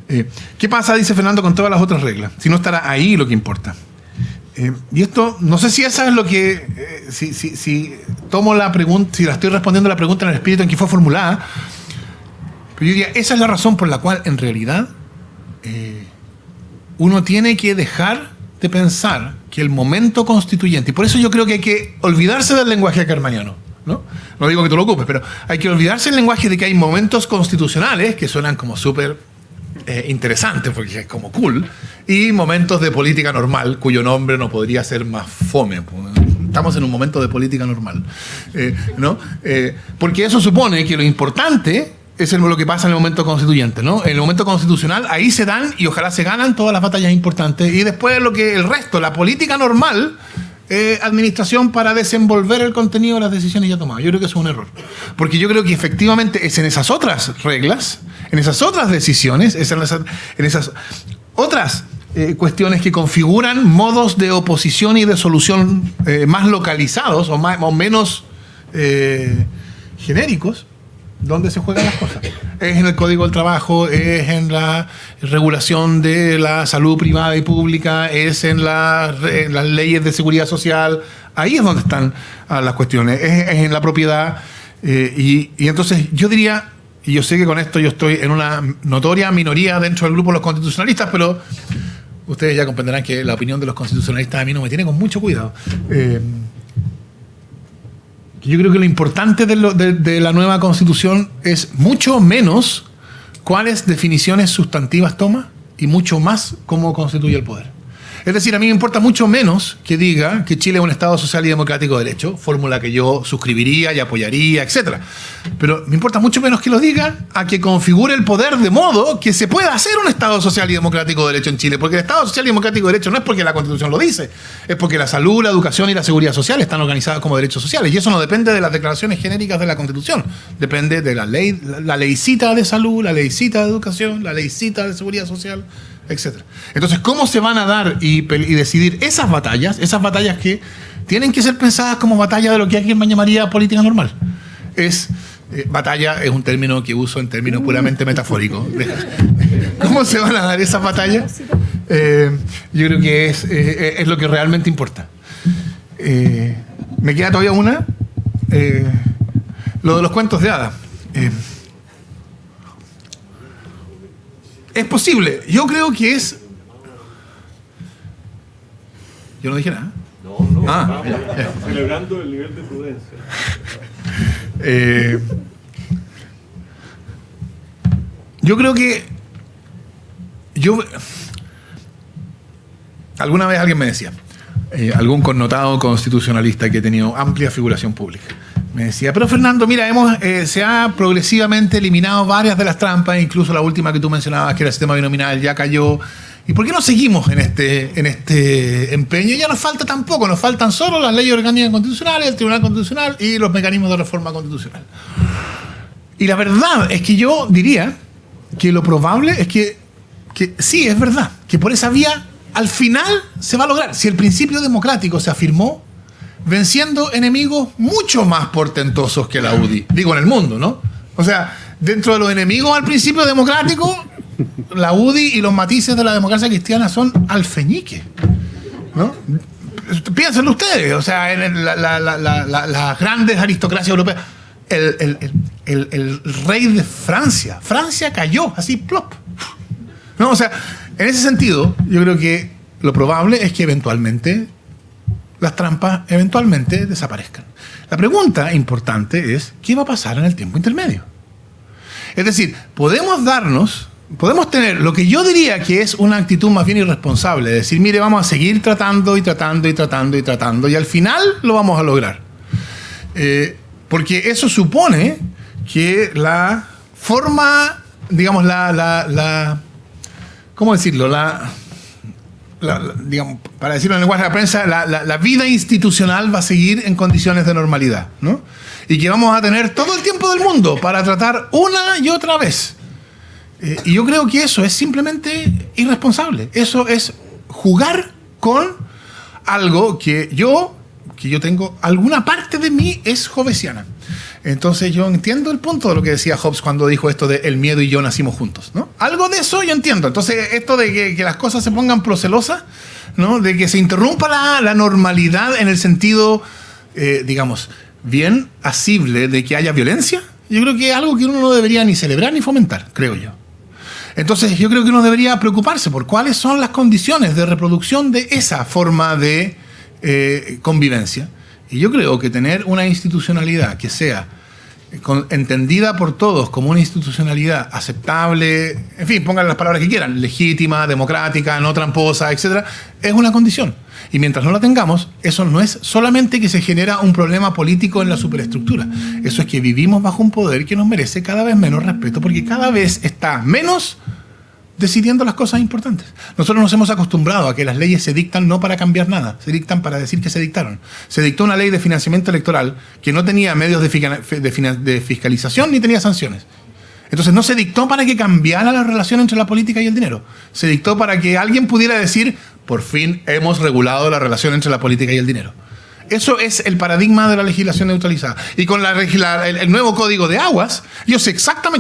¿Qué pasa, dice Fernando, con todas las otras reglas? Si no estará ahí lo que importa. Y esto, no sé si esa es lo que... si tomo la pregunta, si la estoy respondiendo a la pregunta en el espíritu en que fue formulada, pero yo diría, esa es la razón por la cual en realidad uno tiene que dejar de pensar que el momento constituyente, y por eso yo creo que hay que olvidarse del lenguaje carmaniano, ¿no? No digo que tú lo ocupes, pero hay que olvidarse del lenguaje de que hay momentos constitucionales que suenan como súper interesantes, porque es como cool, y momentos de política normal, cuyo nombre no podría ser más fome. Estamos en un momento de política normal, ¿no? Porque eso supone que lo importante es lo que pasa en el momento constituyente, ¿no? En el momento constitucional, ahí se dan y ojalá se ganan todas las batallas importantes. Y después el resto, la política normal, administración para desenvolver el contenido de las decisiones ya tomadas. Yo creo que eso es un error. Porque yo creo que efectivamente es en esas otras reglas, en esas otras decisiones, en esas otras cuestiones que configuran modos de oposición y de solución más localizados o menos genéricos, donde se juegan las cosas. Es en el Código del Trabajo, es en la regulación de la salud privada y pública, es en las leyes de seguridad social. Ahí es donde están las cuestiones, es en la propiedad. Y entonces yo diría, y yo sé que con esto yo estoy en una notoria minoría dentro del grupo de los constitucionalistas, pero ustedes ya comprenderán que la opinión de los constitucionalistas a mí no me tiene con mucho cuidado. Yo creo que lo importante de la nueva Constitución es mucho menos cuáles definiciones sustantivas toma y mucho más cómo constituye el poder. Es decir, a mí me importa mucho menos que diga que Chile es un Estado social y democrático de derecho, fórmula que yo suscribiría y apoyaría, etc. Pero me importa mucho menos que lo diga a que configure el poder de modo que se pueda hacer un Estado social y democrático de derecho en Chile. Porque el Estado social y democrático de derecho no es porque la Constitución lo dice, es porque la salud, la educación y la seguridad social están organizadas como derechos sociales. Y eso no depende de las declaraciones genéricas de la Constitución. Depende de la ley, la leycita de salud, la leycita de educación, la leycita de seguridad social, etc. Entonces, ¿cómo se van a dar y decidir esas batallas que tienen que ser pensadas como batalla de lo que alguien llamaría política normal? Batalla es un término que uso en términos puramente metafóricos. ¿Cómo se van a dar esas batallas? Yo creo que es lo que realmente importa. Me queda todavía una. Lo de los cuentos de hadas. Es posible. Yo creo que es... Yo no dije nada. No, celebrando el nivel de prudencia. Yo creo que alguna vez alguien me decía, algún connotado constitucionalista que ha tenido amplia figuración pública, me decía, pero Fernando, mira, se ha progresivamente eliminado varias de las trampas, incluso la última que tú mencionabas, que era el sistema binominal, ya cayó. ¿Y por qué no seguimos en este empeño? Ya nos falta tampoco, nos faltan solo las leyes orgánicas constitucionales, el Tribunal Constitucional y los mecanismos de reforma constitucional. Y la verdad es que yo diría que lo probable es que sí, es verdad, que por esa vía al final se va a lograr. Si el principio democrático se afirmó venciendo enemigos mucho más portentosos que la UDI, digo, en el mundo, ¿no? O sea, dentro de los enemigos al principio democrático, la UDI y los matices de la democracia cristiana son alfeñiques, ¿no? Piénsenlo ustedes, o sea, en las grandes aristocracias europeas. El rey de Francia cayó así, plop. No, o sea, en ese sentido, yo creo que lo probable es que eventualmente las trampas desaparezcan. La pregunta importante es, ¿qué va a pasar en el tiempo intermedio? Es decir, podemos tener lo que yo diría que es una actitud más bien irresponsable, de decir, mire, vamos a seguir tratando y al final lo vamos a lograr. Porque eso supone que la forma, digamos, ¿cómo decirlo? Digamos, para decirlo en lenguaje de la prensa, la vida institucional va a seguir en condiciones de normalidad, ¿no? Y que vamos a tener todo el tiempo del mundo para tratar una y otra vez. Y yo creo que eso es simplemente irresponsable. Eso es jugar con algo que yo tengo, alguna parte de mí es hobbesiana. Entonces yo entiendo el punto de lo que decía Hobbes cuando dijo esto de el miedo y yo nacimos juntos, ¿no? Algo de eso yo entiendo. Entonces esto de que las cosas se pongan procelosas, ¿no? De que se interrumpa la normalidad en el sentido, digamos, bien asible de que haya violencia, yo creo que es algo que uno no debería ni celebrar ni fomentar, creo yo. Entonces yo creo que uno debería preocuparse por cuáles son las condiciones de reproducción de esa forma de convivencia. Y yo creo que tener una institucionalidad que sea entendida por todos como una institucionalidad aceptable, en fin, pongan las palabras que quieran, legítima, democrática, no tramposa, etcétera, es una condición. Y mientras no la tengamos, eso no es solamente que se genera un problema político en la superestructura. Eso es que vivimos bajo un poder que nos merece cada vez menos respeto, porque cada vez está menos decidiendo las cosas importantes. Nosotros nos hemos acostumbrado a que las leyes se dictan no para cambiar nada, se dictan para decir que se dictaron. Se dictó una ley de financiamiento electoral que no tenía medios de fiscalización ni tenía sanciones. Entonces no se dictó para que cambiara la relación entre la política y el dinero. Se dictó para que alguien pudiera decir, por fin hemos regulado la relación entre la política y el dinero. Eso es el paradigma de la legislación neutralizada. Y con el nuevo Código de Aguas, yo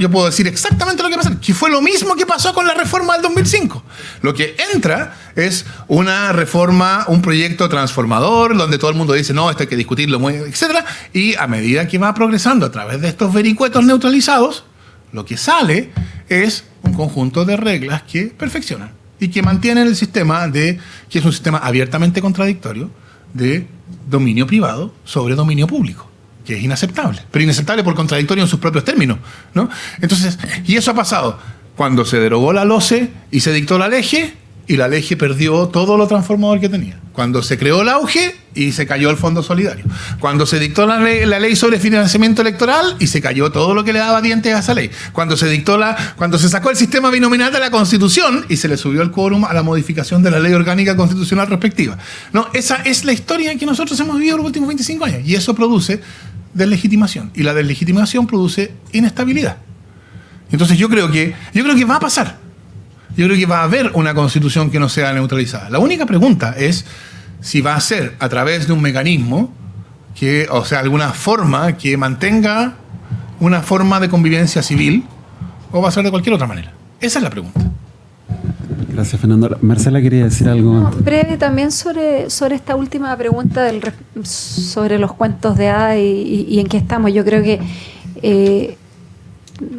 puedo decir exactamente lo que pasa, que fue lo mismo que pasó con la reforma del 2005. Lo que entra es una reforma, un proyecto transformador, donde todo el mundo dice, no, esto hay que discutirlo, etcétera. Y a medida que va progresando a través de estos vericuetos neutralizados, lo que sale es un conjunto de reglas que perfeccionan y que mantienen el sistema que es un sistema abiertamente contradictorio, de dominio privado sobre dominio público, que es inaceptable, pero inaceptable por contradictorio en sus propios términos, ¿no? Entonces, y eso ha pasado cuando se derogó la LOCE y se dictó la LEGE, y la LEGE perdió todo lo transformador que tenía. Cuando se creó la AUGE y se cayó el Fondo Solidario. Cuando se dictó la ley sobre financiamiento electoral y se cayó todo lo que le daba dientes a esa ley. Cuando se sacó el sistema binominal de la Constitución y se le subió el quórum a la modificación de la ley orgánica constitucional respectiva. No, esa es la historia que nosotros hemos vivido los últimos 25 años. Y eso produce deslegitimación. Y la deslegitimación produce inestabilidad. Entonces yo creo que va a pasar. Yo creo que va a haber una constitución que no sea neutralizada. La única pregunta es si va a ser a través de un mecanismo alguna forma que mantenga una forma de convivencia civil, o va a ser de cualquier otra manera. Esa es la pregunta. Gracias, Fernando. Marcela quería decir algo. Breve también sobre esta última pregunta sobre los cuentos de hadas y en qué estamos. Yo creo que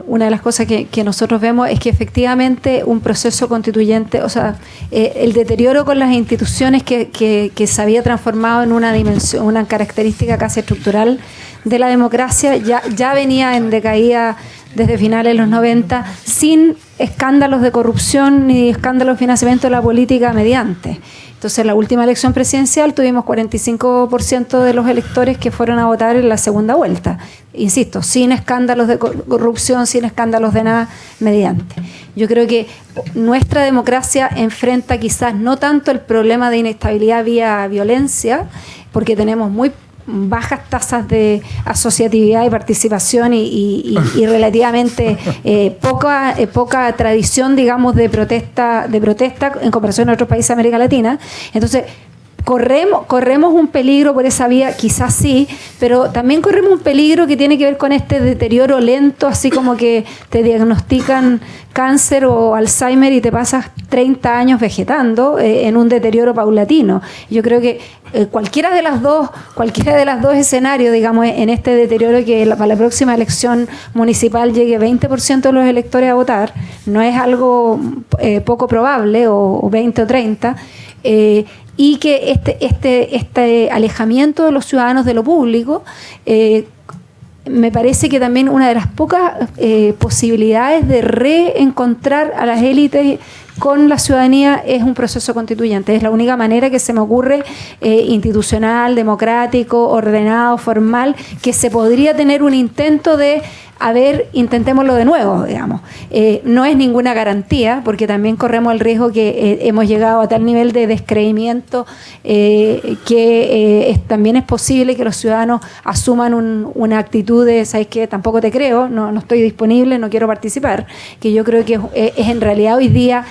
una de las cosas que nosotros vemos es que efectivamente un proceso constituyente, o sea, el deterioro con las instituciones que se había transformado en una dimensión, una característica casi estructural de la democracia, ya venía en decaída desde finales de los 90, sin escándalos de corrupción ni escándalos de financiamiento de la política mediante. Entonces, en la última elección presidencial tuvimos 45% de los electores que fueron a votar en la segunda vuelta. Insisto, sin escándalos de corrupción, sin escándalos de nada mediante. Yo creo que nuestra democracia enfrenta quizás no tanto el problema de inestabilidad vía violencia, porque tenemos muy bajas tasas de asociatividad y participación y relativamente poca tradición, digamos, de protesta en comparación a otros países de América Latina. Entonces, corremos un peligro por esa vía, quizás sí, pero también corremos un peligro que tiene que ver con este deterioro lento, así como que te diagnostican cáncer o Alzheimer y te pasas 30 años vegetando en un deterioro paulatino. Yo creo que cualquiera de las dos escenarios, digamos, en este deterioro, que para la próxima elección municipal llegue 20% de los electores a votar, no es algo poco probable, o 20 o 30, y que este alejamiento de los ciudadanos de lo público, me parece que también una de las pocas posibilidades de reencontrar a las élites con la ciudadanía es un proceso constituyente. Es la única manera que se me ocurre, institucional, democrático, ordenado, formal, que se podría tener un intento de, a ver, intentémoslo de nuevo, digamos. No es ninguna garantía, porque también corremos el riesgo que hemos llegado a tal nivel de descreimiento que también es posible que los ciudadanos asuman una actitud de, ¿sabes qué? Tampoco te creo, no estoy disponible, no quiero participar, que yo creo que es en realidad hoy día,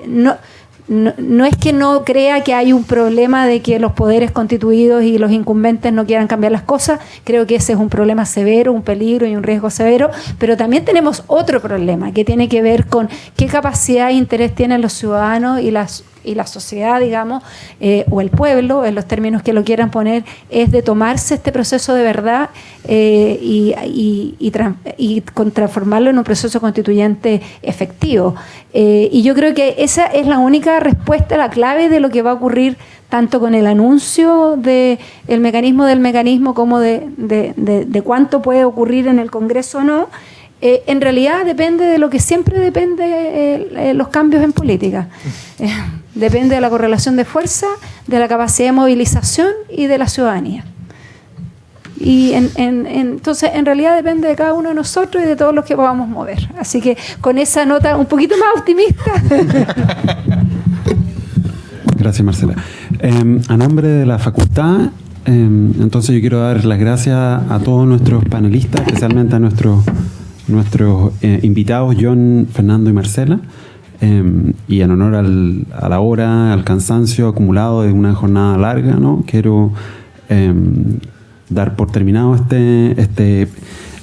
no es que no crea que hay un problema de que los poderes constituidos y los incumbentes no quieran cambiar las cosas. Creo que ese es un problema severo, un peligro y un riesgo severo, pero también tenemos otro problema que tiene que ver con qué capacidad e interés tienen los ciudadanos y la sociedad, digamos, o el pueblo, en los términos que lo quieran poner, es de tomarse este proceso de verdad y transformarlo en un proceso constituyente efectivo. Y yo creo que esa es la única respuesta, la clave de lo que va a ocurrir tanto con el anuncio del mecanismo como de cuánto puede ocurrir en el Congreso o no. En realidad depende de lo que siempre depende los cambios en política. Depende de la correlación de fuerza, de la capacidad de movilización y de la ciudadanía. Y entonces, en realidad depende de cada uno de nosotros y de todos los que podamos mover. Así que con esa nota un poquito más optimista. Gracias, Marcela. A nombre de la facultad, entonces yo quiero dar las gracias a todos nuestros panelistas, especialmente a nuestros invitados, John, Fernando y Marcela, y en honor a la hora, al cansancio acumulado de una jornada larga, ¿no? Quiero dar por terminado este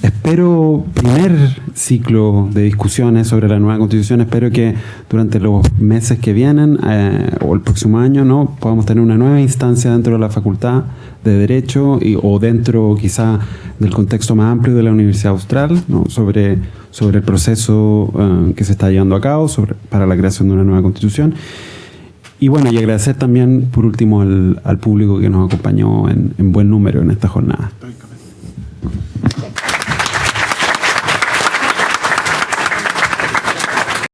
espero primer ciclo de discusiones sobre la nueva Constitución. Espero que durante los meses que vienen o el próximo año, ¿no?, podamos tener una nueva instancia dentro de la Facultad de Derecho o dentro quizá del contexto más amplio de la Universidad Austral, ¿no?, sobre el proceso que se está llevando a cabo para la creación de una nueva Constitución. Y bueno, y agradecer también por último al público que nos acompañó en buen número en esta jornada.